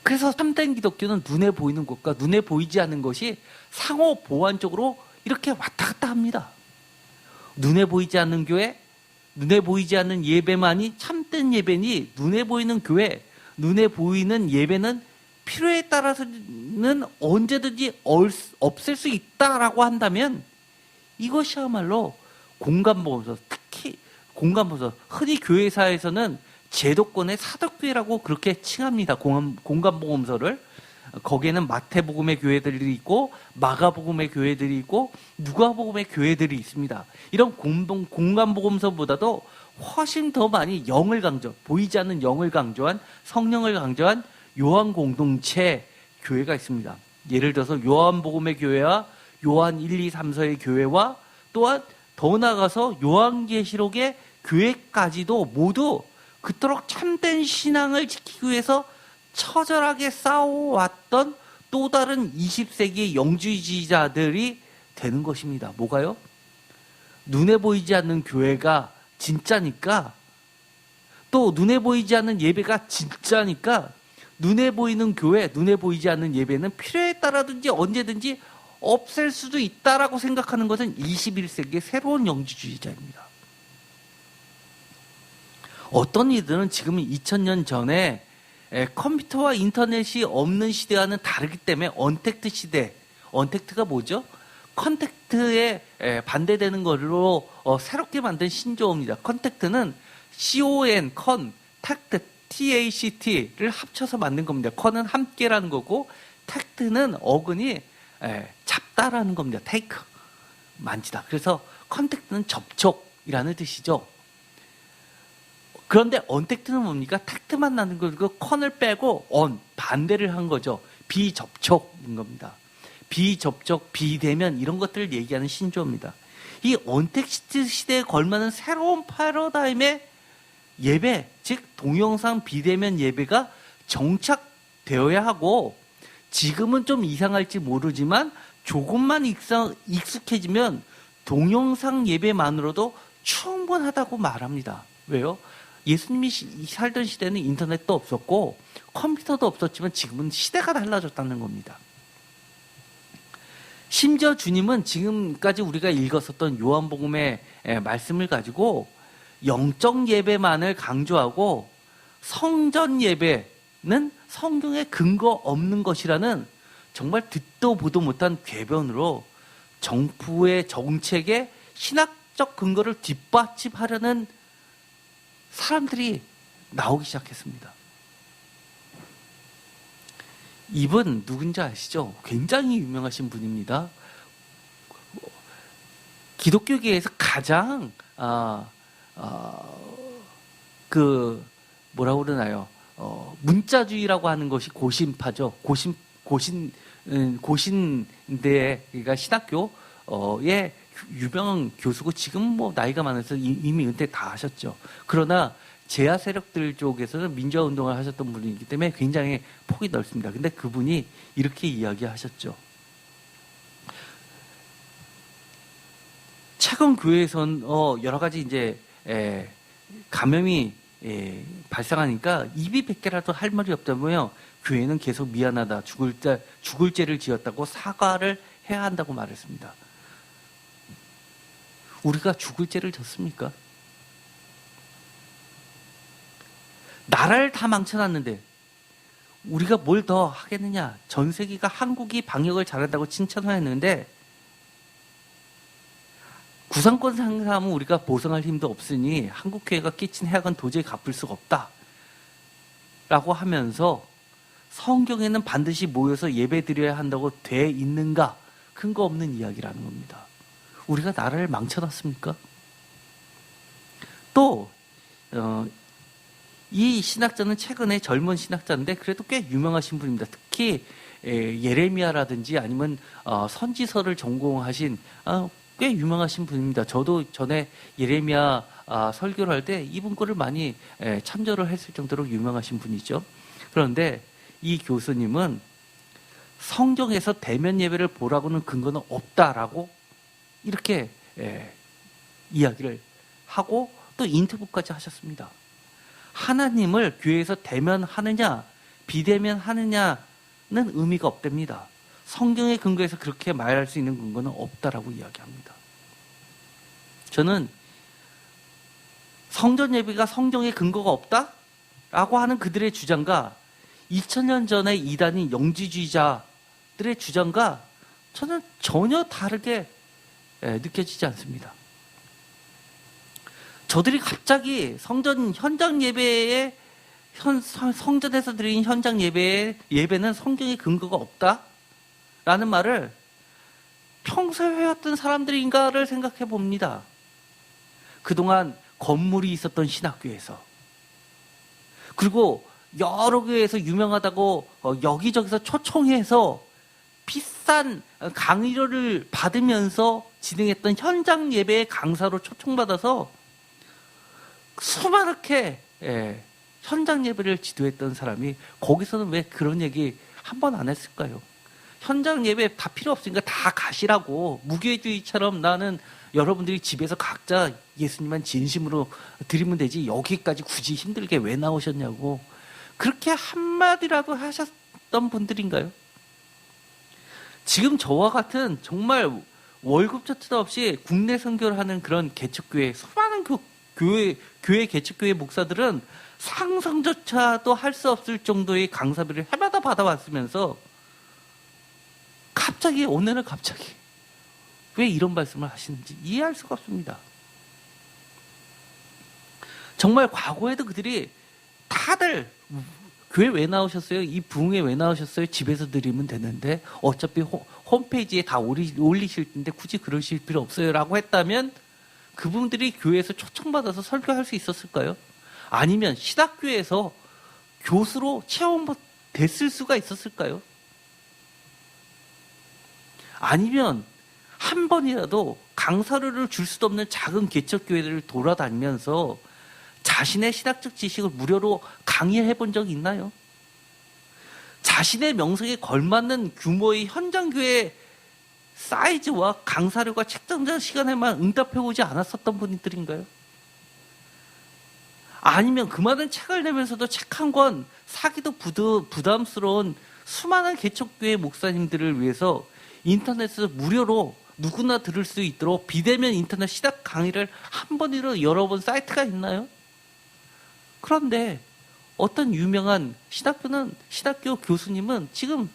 그래서 참된 기독교는 눈에 보이는 것과 눈에 보이지 않는 것이 상호 보완적으로 이렇게 왔다 갔다 합니다. 눈에 보이지 않는 교회, 눈에 보이지 않는 예배만이 참된 예배니, 눈에 보이는 교회, 눈에 보이는 예배는 필요에 따라서는 언제든지 없앨 수 있다라고 한다면, 이것이야말로 공간보험서, 특히 공간보험서, 흔히 교회사에서는 제도권의 사덕교회라고 그렇게 칭합니다. 공간보험서를. 거기에는 마태복음의 교회들이 있고, 마가복음의 교회들이 있고, 누가복음의 교회들이 있습니다. 이런 공간보험서보다도 훨씬 더 많이 영을 보이지 않는 영을 강조한, 성령을 강조한 요한 공동체 교회가 있습니다. 예를 들어서 요한복음의 교회와 요한 1, 2, 3서의 교회와, 또한 더 나아가서 요한계시록의 교회까지도 모두 그토록 참된 신앙을 지키기 위해서 처절하게 싸워왔던 또 다른 20세기의 영주주의자들이 되는 것입니다. 뭐가요? 눈에 보이지 않는 교회가 진짜니까, 또 눈에 보이지 않는 예배가 진짜니까, 눈에 보이는 교회, 눈에 보이지 않는 예배는 필요에 따라든지 언제든지 없앨 수도 있다라고 생각하는 것은 21세기의 새로운 영주주의자입니다. 어떤 이들은 지금 2000년 전에 컴퓨터와 인터넷이 없는 시대와는 다르기 때문에 언택트 시대, 언택트가 뭐죠? 컨택트에 반대되는 걸로 새롭게 만든 신조어입니다. 컨택트는 텍트, TACT를 합쳐서 만든 겁니다. 컨은 함께라는 거고, 텍트는 어근이 잡다라는 겁니다. 테이크, 만지다. 그래서 컨택트는 접촉이라는 뜻이죠. 그런데 언택트는 뭡니까? 텍트만 나는 거고, 컨을 빼고 반대를 한 거죠. 비접촉인 겁니다. 비접촉, 비대면, 이런 것들을 얘기하는 신조어입니다. 이 언택트 시대에 걸맞는 새로운 패러다임의 예배, 즉 동영상 비대면 예배가 정착되어야 하고, 지금은 좀 이상할지 모르지만 조금만 익숙해지면 동영상 예배만으로도 충분하다고 말합니다. 왜요? 예수님이 살던 시대는 인터넷도 없었고 컴퓨터도 없었지만 지금은 시대가 달라졌다는 겁니다. 심지어 주님은 지금까지 우리가 읽었었던 요한복음의 말씀을 가지고 영적 예배만을 강조하고, 성전 예배는 성경에 근거 없는 것이라는 정말 듣도 보도 못한 궤변으로 정부의 정책에 신학적 근거를 뒷받침하려는 사람들이 나오기 시작했습니다. 이분 누군지 아시죠? 굉장히 유명하신 분입니다. 기독교계에서 가장 뭐라고 그러나요? 문자주의라고 하는 것이 고신파죠. 고신대, 그러니까 신학교의 유명한 교수고, 지금 뭐 나이가 많아서 이미 은퇴 다 하셨죠. 그러나 제야 세력들 쪽에서는 민주화 운동을 하셨던 분이기 때문에 굉장히 폭이 넓습니다. 근데 그분이 이렇게 이야기하셨죠. 최근 교회에선 여러 가지 이제 감염이 발생하니까 입이 100개라도 할 말이 없다며요. 교회는 계속 미안하다, 죽을 죄를 지었다고 사과를 해야 한다고 말했습니다. 우리가 죽을 죄를 졌습니까? 나라를 다 망쳐놨는데 우리가 뭘 더 하겠느냐? 전 세계가 한국이 방역을 잘한다고 칭찬했는데, 구상권 상사하면 우리가 보상할 힘도 없으니 한국교회가 끼친 해악은 도저히 갚을 수가 없다 라고 하면서, 성경에는 반드시 모여서 예배 드려야 한다고 돼 있는가? 근거 없는 이야기라는 겁니다. 우리가 나라를 망쳐놨습니까? 또 이 신학자는 최근에 젊은 신학자인데 그래도 꽤 유명하신 분입니다. 특히 예레미야라든지 아니면 선지서를 전공하신 꽤 유명하신 분입니다. 저도 전에 예레미야 설교를 할 때 이분 거를 많이 참조를 했을 정도로 유명하신 분이죠. 그런데 이 교수님은 성경에서 대면 예배를 보라고는 근거는 없다라고 이렇게 이야기를 하고 또 인터뷰까지 하셨습니다. 하나님을 교회에서 대면하느냐 비대면하느냐는 의미가 없답니다. 성경의 근거에서 그렇게 말할 수 있는 근거는 없다라고 이야기합니다. 저는 성전 예배가 성경의 근거가 없다라고 하는 그들의 주장과 2000년 전의 이단인 영지주의자들의 주장과 저는 전혀 다르게 느껴지지 않습니다. 저들이 갑자기 성전 현장 예배에 성전에서 드린 현장 예배는 성경의 근거가 없다라는 말을 평소에 해왔던 사람들인가를 생각해 봅니다. 그동안 건물이 있었던 신학교에서 그리고 여러 교회에서 유명하다고 여기저기서 초청해서 비싼 강의료를 받으면서 진행했던 현장 예배의 강사로 초청받아서 수많게 현장 예배를 지도했던 사람이 거기서는 왜 그런 얘기 한 번 안 했을까요? 현장 예배 다 필요 없으니까 다 가시라고, 무교회주의처럼 나는 여러분들이 집에서 각자 예수님만 진심으로 드리면 되지 여기까지 굳이 힘들게 왜 나오셨냐고 그렇게 한마디라도 하셨던 분들인가요? 지금 저와 같은 정말 월급조차 없이 국내 선교를 하는 그런 개척교회, 수많은 교회 개척교회 목사들은 상상조차도 할 수 없을 정도의 강사비를 해마다 받아왔으면서 오늘은 갑자기 왜 이런 말씀을 하시는지 이해할 수가 없습니다. 정말 과거에도 그들이 다들 교회 왜 나오셨어요? 이 부흥회 왜 나오셨어요? 집에서 드리면 되는데 어차피 홈페이지에 다 올리실 텐데 굳이 그러실 필요 없어요 라고 했다면 그분들이 교회에서 초청받아서 설교할 수 있었을까요? 아니면 신학교에서 교수로 채용됐을 수가 있었을까요? 아니면 한 번이라도 강사료를 줄 수도 없는 작은 개척교회들을 돌아다니면서 자신의 신학적 지식을 무료로 강의해 본 적이 있나요? 자신의 명성에 걸맞는 규모의 현장교회 사이즈와 강사료가 책정된 시간에만 응답해 오지 않았었던 분들인가요? 아니면 그 많은 책을 내면서도 책 한 권 사기도 부담스러운 수많은 개척교회 목사님들을 위해서 인터넷에서 무료로 누구나 들을 수 있도록 비대면 인터넷 신학 강의를 한 번이라도 열어본 사이트가 있나요? 그런데 어떤 유명한 신학교 교수님은 지금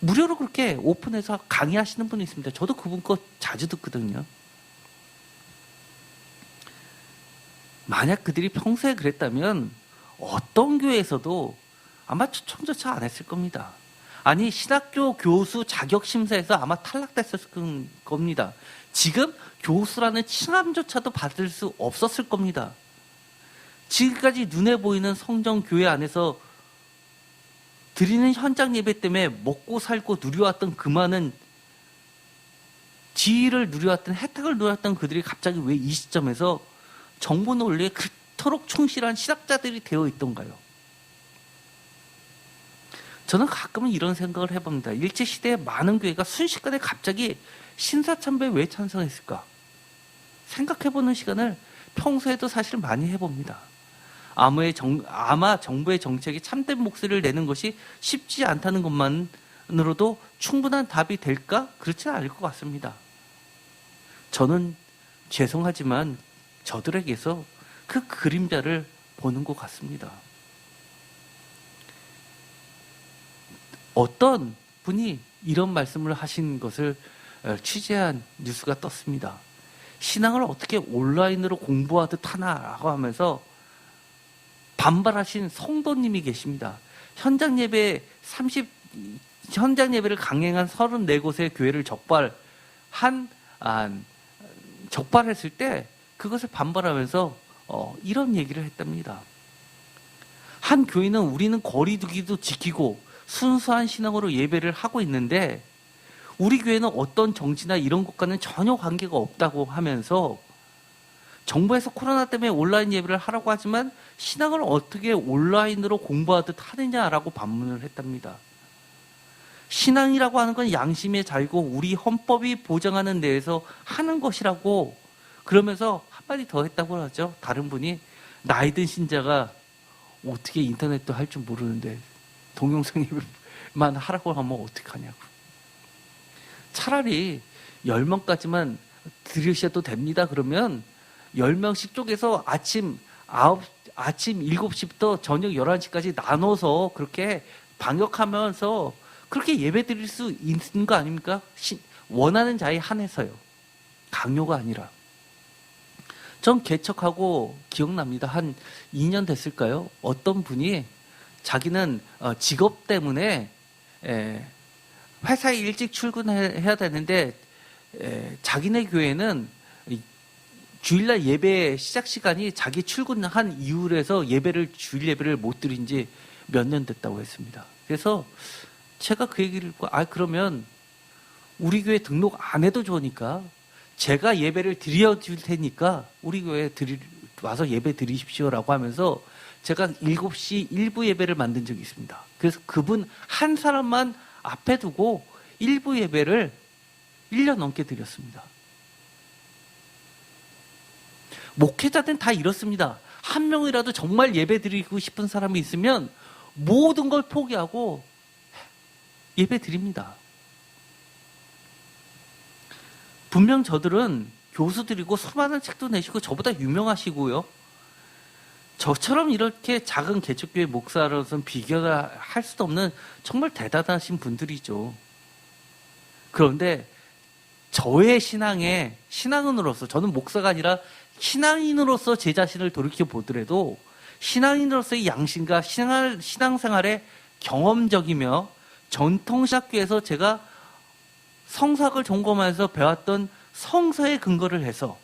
무료로 그렇게 오픈해서 강의하시는 분이 있습니다. 저도 그분 거 자주 듣거든요. 만약 그들이 평소에 그랬다면 어떤 교회에서도 아마 초청조차 안 했을 겁니다. 아니, 신학교 교수 자격심사에서 아마 탈락됐을 겁니다. 지금 교수라는 칭함조차도 받을 수 없었을 겁니다. 지금까지 눈에 보이는 성전교회 안에서 드리는 현장 예배 때문에 먹고 살고 누려왔던 그 많은 지위를 누려왔던 혜택을 누려왔던 그들이 갑자기 왜 이 시점에서 정보 논리에 그토록 충실한 신학자들이 되어 있던가요? 저는 가끔은 이런 생각을 해봅니다. 일제시대에 많은 교회가 순식간에 갑자기 신사참배에 왜 찬성했을까? 생각해보는 시간을 평소에도 사실 많이 해봅니다. 아마 정부의 정책이 참된 목소리를 내는 것이 쉽지 않다는 것만으로도 충분한 답이 될까? 그렇지는 않을 것 같습니다. 저는 죄송하지만 저들에게서 그 그림자를 보는 것 같습니다. 어떤 분이 이런 말씀을 하신 것을 취재한 뉴스가 떴습니다. 신앙을 어떻게 온라인으로 공부하듯 하나라고 하면서 반발하신 성도님이 계십니다. 현장 예배를 강행한 34곳의 교회를 적발했을 때 그것을 반발하면서 이런 얘기를 했답니다. 한 교인은 우리는 거리 두기도 지키고 순수한 신앙으로 예배를 하고 있는데 우리 교회는 어떤 정치나 이런 것과는 전혀 관계가 없다고 하면서 정부에서 코로나 때문에 온라인 예배를 하라고 하지만 신앙을 어떻게 온라인으로 공부하듯 하느냐라고 반문을 했답니다. 신앙이라고 하는 건 양심의 자유고 우리 헌법이 보장하는 내에서 하는 것이라고 그러면서 한마디 더 했다고 하죠. 다른 분이 나이 든 신자가 어떻게 인터넷도 할 줄 모르는데 동영상 예배만 하라고 하면 어떡하냐고. 차라리 10명까지만 들으셔도 됩니다. 그러면 10명씩 쪼개서 아침 7시부터 저녁 11시까지 나눠서 그렇게 방역하면서 그렇게 예배 드릴 수 있는 거 아닙니까? 원하는 자에 한해서요. 강요가 아니라. 전 개척하고 기억납니다. 한 2년 됐을까요? 어떤 분이 자기는 직업 때문에 회사에 일찍 출근해야 되는데 자기네 교회는 주일날 예배 시작 시간이 자기 출근한 이후로 해서 주일 예배를 못 드린 지 몇 년 됐다고 했습니다. 그래서 제가 그 얘기를 듣고 그러면 우리 교회 등록 안 해도 좋으니까 제가 예배를 드려줄 테니까 우리 교회에 와서 예배 드리십시오라고 하면서 제가 7시 1부 예배를 만든 적이 있습니다. 그래서 그분 한 사람만 앞에 두고 1부 예배를 1년 넘게 드렸습니다. 목회자들은 다 이렇습니다. 한 명이라도 정말 예배 드리고 싶은 사람이 있으면 모든 걸 포기하고 예배 드립니다. 분명 저들은 교수들이고 수많은 책도 내시고 저보다 유명하시고요. 저처럼 이렇게 작은 개척교회 목사로서는 비교가 할 수도 없는 정말 대단하신 분들이죠. 그런데 저의 신앙인으로서 저는 목사가 아니라 신앙인으로서 제 자신을 돌이켜 보더라도 신앙인으로서의 양심과 신앙생활의 경험적이며 전통신학교에서 제가 성서학을 전공하면서 배웠던 성서에 근거를 해서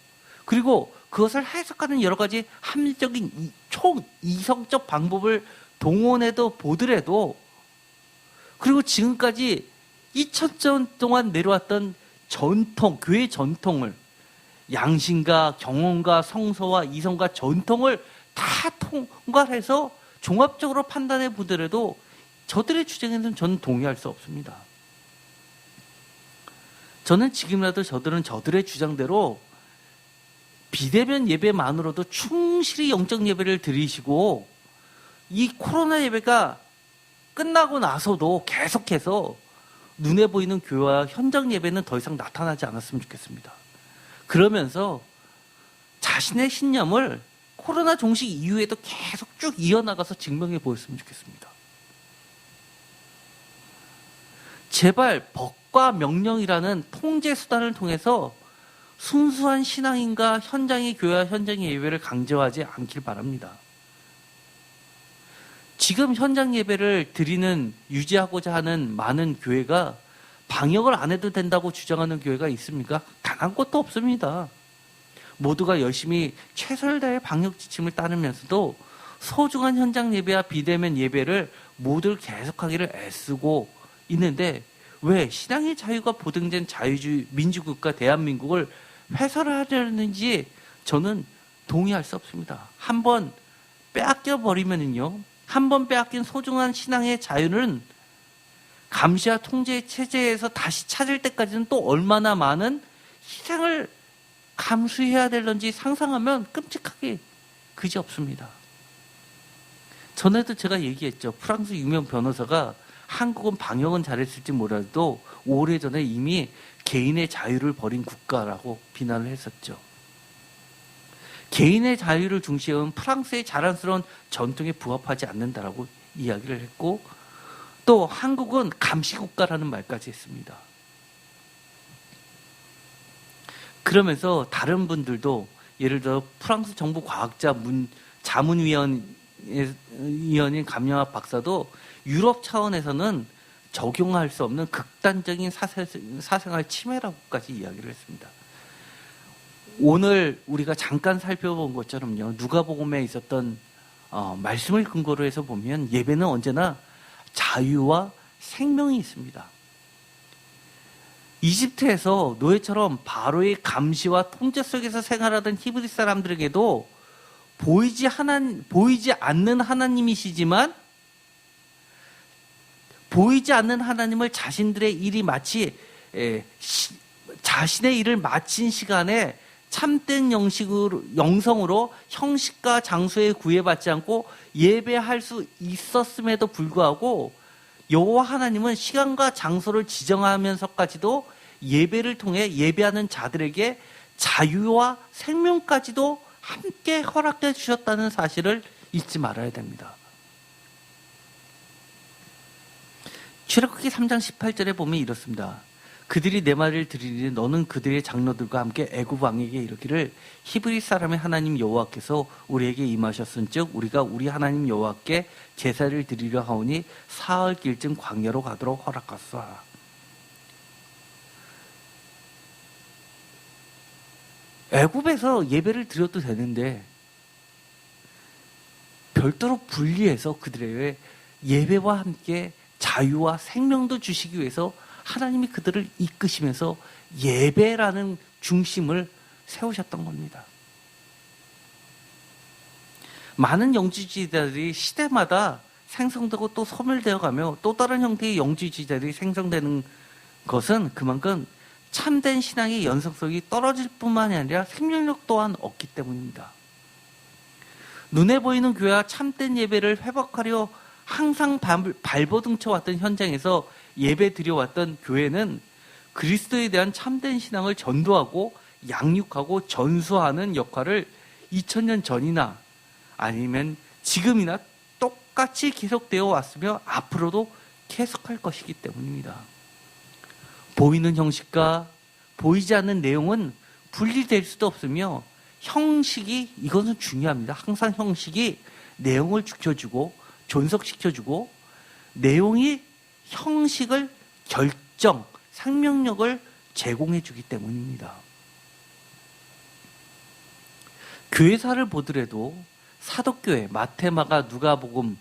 그리고 그것을 해석하는 여러 가지 합리적인 초이성적 방법을 동원해도 보더라도 그리고 지금까지 2000년 동안 내려왔던 교회 전통을 양심과 경험과 성서와 이성과 전통을 다 통과해서 종합적으로 판단해 보더라도 저들의 주장에는 저는 동의할 수 없습니다. 저는 지금이라도 저들의 주장대로 비대면 예배만으로도 충실히 영적 예배를 드리시고 이 코로나 예배가 끝나고 나서도 계속해서 눈에 보이는 교회와 현장 예배는 더 이상 나타나지 않았으면 좋겠습니다. 그러면서 자신의 신념을 코로나 종식 이후에도 계속 쭉 이어나가서 증명해 보였으면 좋겠습니다. 제발 법과 명령이라는 통제 수단을 통해서 순수한 신앙인과 현장의 교회와 현장의 예배를 강조하지 않길 바랍니다. 지금 현장 예배를 유지하고자 하는 많은 교회가 방역을 안 해도 된다고 주장하는 교회가 있습니까? 단 한 곳도 없습니다. 모두가 열심히 최선을 다해 방역 지침을 따르면서도 소중한 현장 예배와 비대면 예배를 모두 계속하기를 애쓰고 있는데 왜 신앙의 자유가 보장된 자유주의 민주국가 대한민국을 훼손하려는지 저는 동의할 수 없습니다. 한번 빼앗겨 버리면은요, 한번 빼앗긴 소중한 신앙의 자유는 감시와 통제 체제에서 다시 찾을 때까지는 또 얼마나 많은 희생을 감수해야 될런지 상상하면 끔찍하게 그지없습니다. 전에도 제가 얘기했죠. 프랑스 유명 변호사가 한국은 방역은 잘했을지 몰라도 오래전에 이미 개인의 자유를 버린 국가라고 비난을 했었죠. 개인의 자유를 중시해온 프랑스의 자랑스러운 전통에 부합하지 않는다라고 이야기를 했고 또 한국은 감시국가라는 말까지 했습니다. 그러면서 다른 분들도 예를 들어 프랑스 정부 과학자 자문위원인 감영학 박사도 유럽 차원에서는 적용할 수 없는 극단적인 사생활 침해라고까지 이야기를 했습니다. 오늘 우리가 잠깐 살펴본 것처럼요. 누가복음에 있었던 말씀을 근거로 해서 보면 예배는 언제나 자유와 생명이 있습니다. 이집트에서 노예처럼 바로의 감시와 통제 속에서 생활하던 히브리 사람들에게도 보이지 않는 하나님이시지만 보이지 않는 하나님을 자신들의 일이 마치 자신의 일을 마친 시간에 참된 영성으로 형식과 장소에 구애받지 않고 예배할 수 있었음에도 불구하고 여호와 하나님은 시간과 장소를 지정하면서까지도 예배를 통해 예배하는 자들에게 자유와 생명까지도 함께 허락해 주셨다는 사실을 잊지 말아야 됩니다. 출애굽기 3장 18절에 보면 이렇습니다. 그들이 내 말을 들으니 너는 그들의 장로들과 함께 애굽 왕에게 이르기를 히브리 사람의 하나님 여호와께서 우리에게 임하셨은즉 우리가 우리 하나님 여호와께 제사를 드리려 하오니 사흘 길쯤 광야로 가도록 허락하소서. 애굽에서 예배를 드려도 되는데 별도로 분리해서 그들에게 예배와 함께 자유와 생명도 주시기 위해서 하나님이 그들을 이끄시면서 예배라는 중심을 세우셨던 겁니다. 많은 영지주의자들이 시대마다 생성되고 또 소멸되어 가며 또 다른 형태의 영지주의자들이 생성되는 것은 그만큼 참된 신앙의 연속성이 떨어질 뿐만이 아니라 생명력 또한 없기 때문입니다. 눈에 보이는 교회와 참된 예배를 회복하려 항상 발버둥 쳐왔던 현장에서 예배 드려왔던 교회는 그리스도에 대한 참된 신앙을 전도하고 양육하고 전수하는 역할을 2000년 전이나 아니면 지금이나 똑같이 계속되어 왔으며 앞으로도 계속할 것이기 때문입니다. 보이는 형식과 보이지 않는 내용은 분리될 수도 없으며 형식이 이것은 중요합니다. 항상 형식이 내용을 지켜주고 존속시켜주고 내용이 형식을 결정, 생명력을 제공해주기 때문입니다. 교회사를 보더라도 사도교회, 마태마가, 누가복음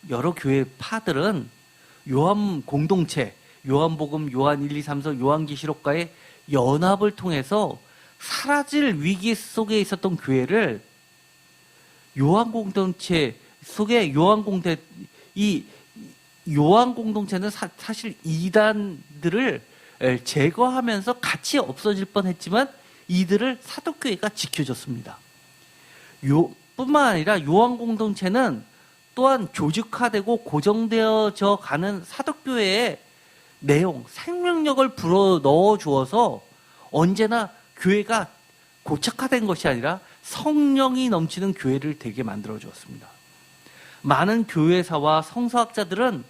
여러 교회파들은 요한 공동체, 요한복음, 요한 1, 2, 3서, 요한계시록과의 연합을 통해서 사라질 위기 속에 있었던 교회를 요한 공동체 속에 이 요한 공동체는 사실 이단들을 제거하면서 같이 없어질 뻔했지만 이들을 사도교회가 지켜줬습니다. 뿐만 아니라 요한 공동체는 또한 조직화되고 고정되어져 가는 사도교회의 내용, 생명력을 불어 넣어 주어서 언제나 교회가 고착화된 것이 아니라 성령이 넘치는 교회를 되게 만들어 주었습니다. 많은 교회사와 성서학자들은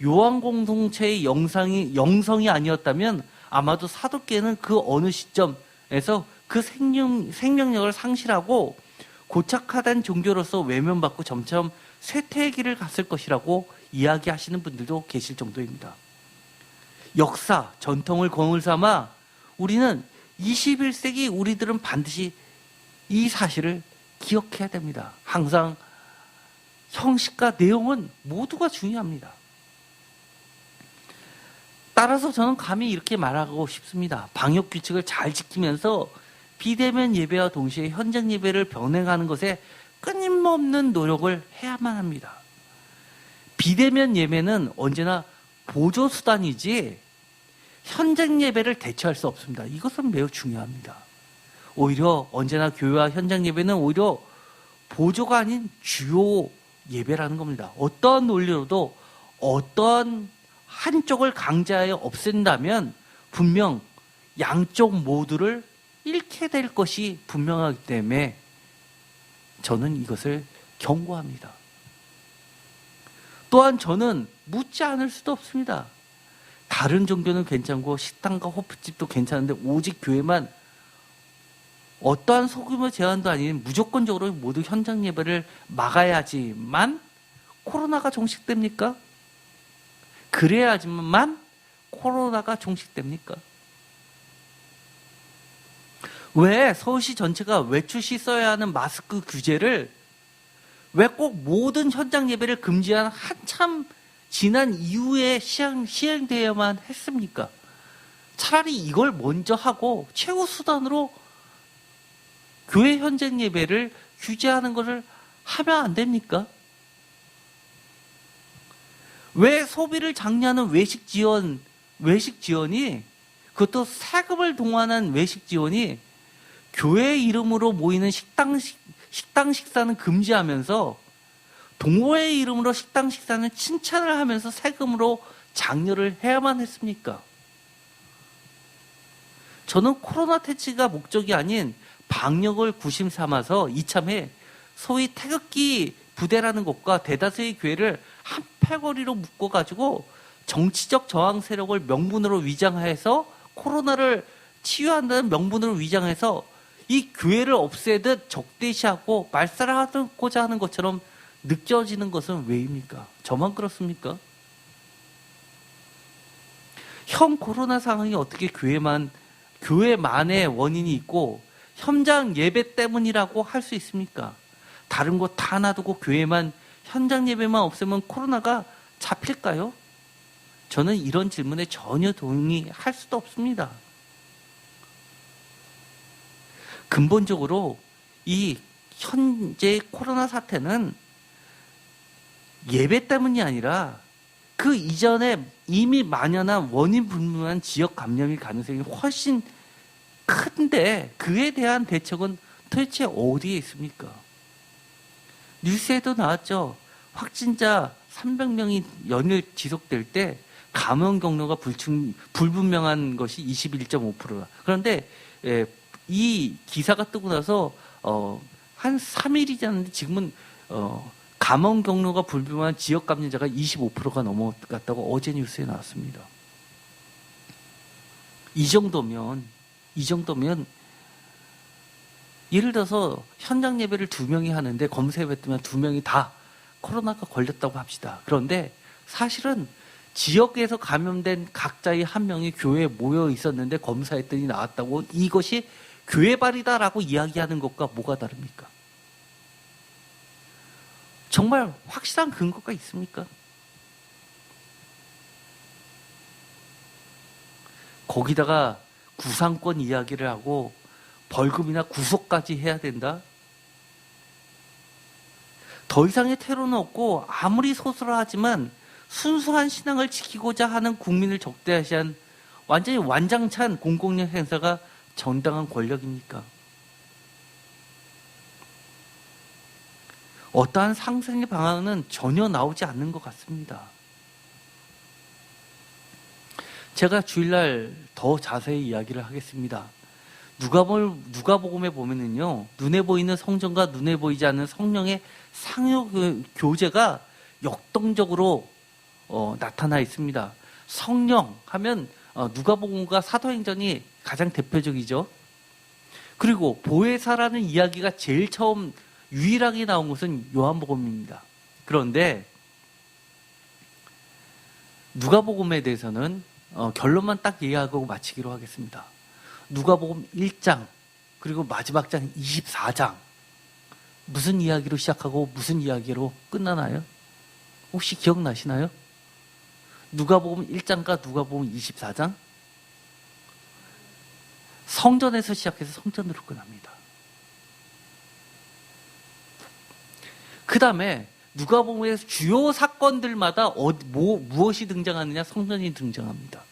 요한 공동체의 영성이 아니었다면 아마도 사도교회는 그 어느 시점에서 그 생명력을 상실하고 고착화된 종교로서 외면받고 점점 쇠퇴의 길을 갔을 것이라고 이야기하시는 분들도 계실 정도입니다. 역사, 전통을 거울 삼아 우리는 21세기 우리들은 반드시 이 사실을 기억해야 됩니다. 항상 형식과 내용은 모두가 중요합니다. 따라서 저는 감히 이렇게 말하고 싶습니다. 방역 규칙을 잘 지키면서 비대면 예배와 동시에 현장 예배를 병행하는 것에 끊임없는 노력을 해야만 합니다. 비대면 예배는 언제나 보조수단이지 현장 예배를 대체할 수 없습니다. 이것은 매우 중요합니다. 오히려 언제나 교회와 현장 예배는 오히려 보조가 아닌 주요 예배라는 겁니다. 어떠한 논리로도 어떠한 한쪽을 강제하여 없앤다면 분명 양쪽 모두를 잃게 될 것이 분명하기 때문에 저는 이것을 경고합니다. 또한 저는 묻지 않을 수도 없습니다. 다른 종교는 괜찮고 식당과 호프집도 괜찮은데 오직 교회만 어떠한 소규모 제한도 아닌 무조건적으로 모두 현장 예배를 막아야지만 코로나가 종식됩니까? 그래야지만 코로나가 종식됩니까? 왜 서울시 전체가 외출 시 써야 하는 마스크 규제를 왜 꼭 모든 현장 예배를 금지한 한참 지난 이후에 시행되어야만 했습니까? 차라리 이걸 먼저 하고 최후 수단으로 교회 현장 예배를 규제하는 것을 하면 안 됩니까? 왜 소비를 장려하는 외식 지원이, 그것도 세금을 동원한 외식 지원이 교회 이름으로 모이는 식당 식사는 금지하면서 동호회 이름으로 식당 식사는 칭찬을 하면서 세금으로 장려를 해야만 했습니까? 저는 코로나 퇴치가 목적이 아닌 방역을 구심 삼아서 이참에 소위 태극기 부대라는 것과 대다수의 교회를 한 패거리로 묶어가지고 정치적 저항 세력을 명분으로 위장해서 코로나를 치유한다는 명분으로 위장해서 이 교회를 없애듯 적대시하고 말살하고자 하는 것처럼 느껴지는 것은 왜입니까? 저만 그렇습니까? 현 코로나 상황이 어떻게 교회만의 원인이 있고 현장 예배 때문이라고 할 수 있습니까? 다른 곳 다 놔두고 교회만 현장 예배만 없애면 코로나가 잡힐까요? 저는 이런 질문에 전혀 동의할 수도 없습니다. 근본적으로 이 현재 코로나 사태는 예배 때문이 아니라 그 이전에 이미 만연한 원인 불문한 지역 감염일 가능성이 훨씬 큰데 그에 대한 대책은 도대체 어디에 있습니까? 뉴스에도 나왔죠. 확진자 300명이 연일 지속될 때 감염 경로가 불분명한 것이 21.5%다. 그런데 이 기사가 뜨고 나서 한 3일이 지났는데 지금은 감염 경로가 불분명한 지역 감염자가 25%가 넘어갔다고 어제 뉴스에 나왔습니다. 이 정도면 예를 들어서 현장 예배를 2명이 하는데 검사에 뜨면 2명이 다 코로나가 걸렸다고 합시다. 그런데 사실은 지역에서 감염된 각자의 한 명이 교회에 모여 있었는데 검사했더니 나왔다고 이것이 교회발이다라고 이야기하는 것과 뭐가 다릅니까? 정말 확실한 근거가 있습니까? 거기다가 구상권 이야기를 하고 벌금이나 구속까지 해야 된다? 더 이상의 테러는 없고 아무리 소설하지만 순수한 신앙을 지키고자 하는 국민을 적대시한 완전히 완장찬 공공력 행사가 정당한 권력입니까? 어떠한 상생의 방안은 전혀 나오지 않는 것 같습니다. 제가 주일날 더 자세히 이야기를 하겠습니다. 누가복음에 보면은요, 눈에 보이는 성전과 눈에 보이지 않는 성령의 상호 교제가 역동적으로 나타나 있습니다. 성령 하면 누가복음과 사도행전이 가장 대표적이죠. 그리고 보혜사라는 이야기가 제일 처음 유일하게 나온 것은 요한복음입니다. 그런데 누가복음에 대해서는 결론만 딱 얘기하고 마치기로 하겠습니다. 누가복음 1장 그리고 마지막 장 24장 무슨 이야기로 시작하고 무슨 이야기로 끝나나요? 혹시 기억나시나요? 누가복음 1장과 누가복음 24장 성전에서 시작해서 성전으로 끝납니다. 그 다음에 누가복음에서 주요 사건들마다 무엇이 등장하느냐? 성전이 등장합니다.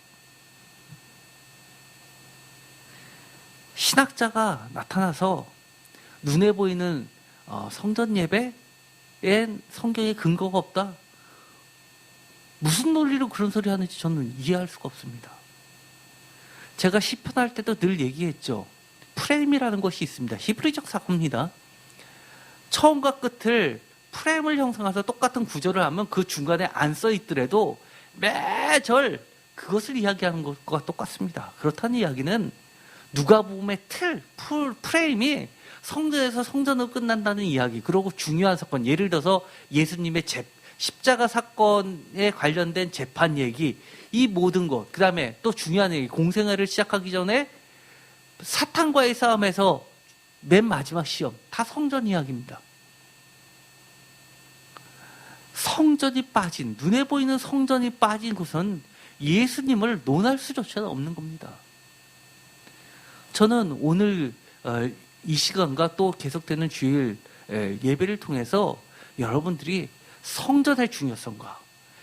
신학자가 나타나서 눈에 보이는 성전 예배엔 성경에 근거가 없다. 무슨 논리로 그런 소리 하는지 저는 이해할 수가 없습니다. 제가 시편할 때도 늘 얘기했죠. 프레임이라는 것이 있습니다. 히브리적 사고입니다. 처음과 끝을 프레임을 형성해서 똑같은 구조를 하면 그 중간에 안 써 있더라도 매절 그것을 이야기하는 것과 똑같습니다. 그렇다는 이야기는 누가복음의 프레임이 성전에서 성전으로 끝난다는 이야기, 그리고 중요한 사건, 예를 들어서 예수님의 십자가 사건에 관련된 재판 얘기, 이 모든 것, 그 다음에 또 중요한 얘기, 공생애를 시작하기 전에 사탄과의 싸움에서 맨 마지막 시험, 다 성전 이야기입니다. 성전이 빠진, 눈에 보이는 성전이 빠진 곳은 예수님을 논할 수조차 없는 겁니다. 저는 오늘 이 시간과 또 계속되는 주일 예배를 통해서 여러분들이 성전의 중요성과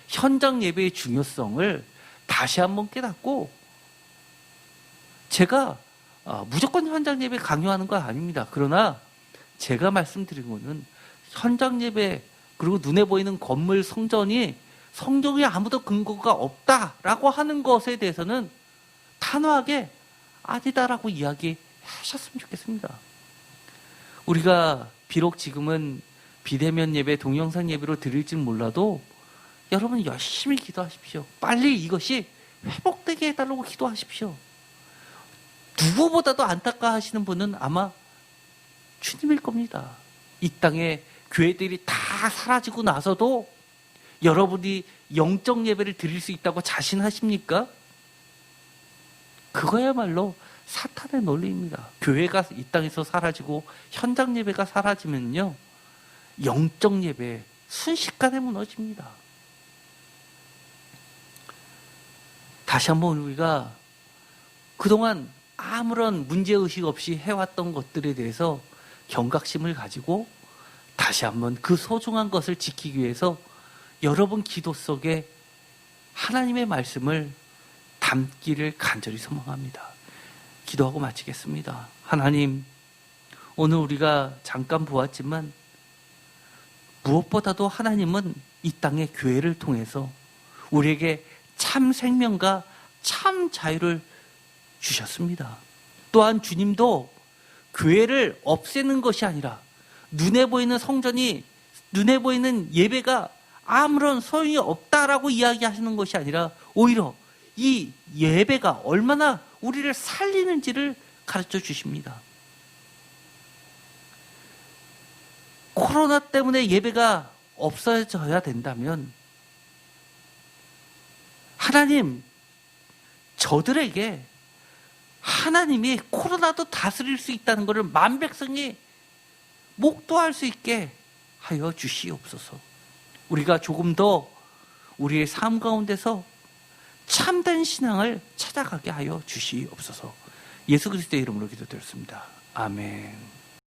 현장 예배의 중요성을 다시 한번 깨닫고, 제가 무조건 현장 예배 강요하는 건 아닙니다. 그러나 제가 말씀드린 거는 현장 예배, 그리고 눈에 보이는 건물 성전이 성경에 아무도 근거가 없다라고 하는 것에 대해서는 단호하게 아니다라고 이야기하셨으면 좋겠습니다. 우리가 비록 지금은 비대면 예배, 동영상 예배로 드릴지는 몰라도 여러분 열심히 기도하십시오. 빨리 이것이 회복되게 해달라고 기도하십시오. 누구보다도 안타까워하시는 분은 아마 주님일 겁니다. 이 땅에 교회들이 다 사라지고 나서도 여러분이 영적 예배를 드릴 수 있다고 자신하십니까? 그거야말로 사탄의 논리입니다. 교회가 이 땅에서 사라지고 현장 예배가 사라지면요, 영적 예배 순식간에 무너집니다. 다시 한번 우리가 그동안 아무런 문제의식 없이 해왔던 것들에 대해서 경각심을 가지고 다시 한번 그 소중한 것을 지키기 위해서 여러분 기도 속에 하나님의 말씀을 담기를 간절히 소망합니다. 기도하고 마치겠습니다. 하나님, 오늘 우리가 잠깐 보았지만 무엇보다도 하나님은 이 땅의 교회를 통해서 우리에게 참 생명과 참 자유를 주셨습니다. 또한 주님도 교회를 없애는 것이 아니라 눈에 보이는 성전이, 눈에 보이는 예배가 아무런 소용이 없다라고 이야기하시는 것이 아니라 오히려 이 예배가 얼마나 우리를 살리는지를 가르쳐 주십니다. 코로나 때문에 예배가 없어져야 된다면 하나님, 저들에게 하나님이 코로나도 다스릴 수 있다는 것을 만백성이 목도할 수 있게 하여 주시옵소서. 우리가 조금 더 우리의 삶 가운데서 참된 신앙을 찾아가게 하여 주시옵소서. 예수 그리스도의 이름으로 기도드렸습니다. 아멘.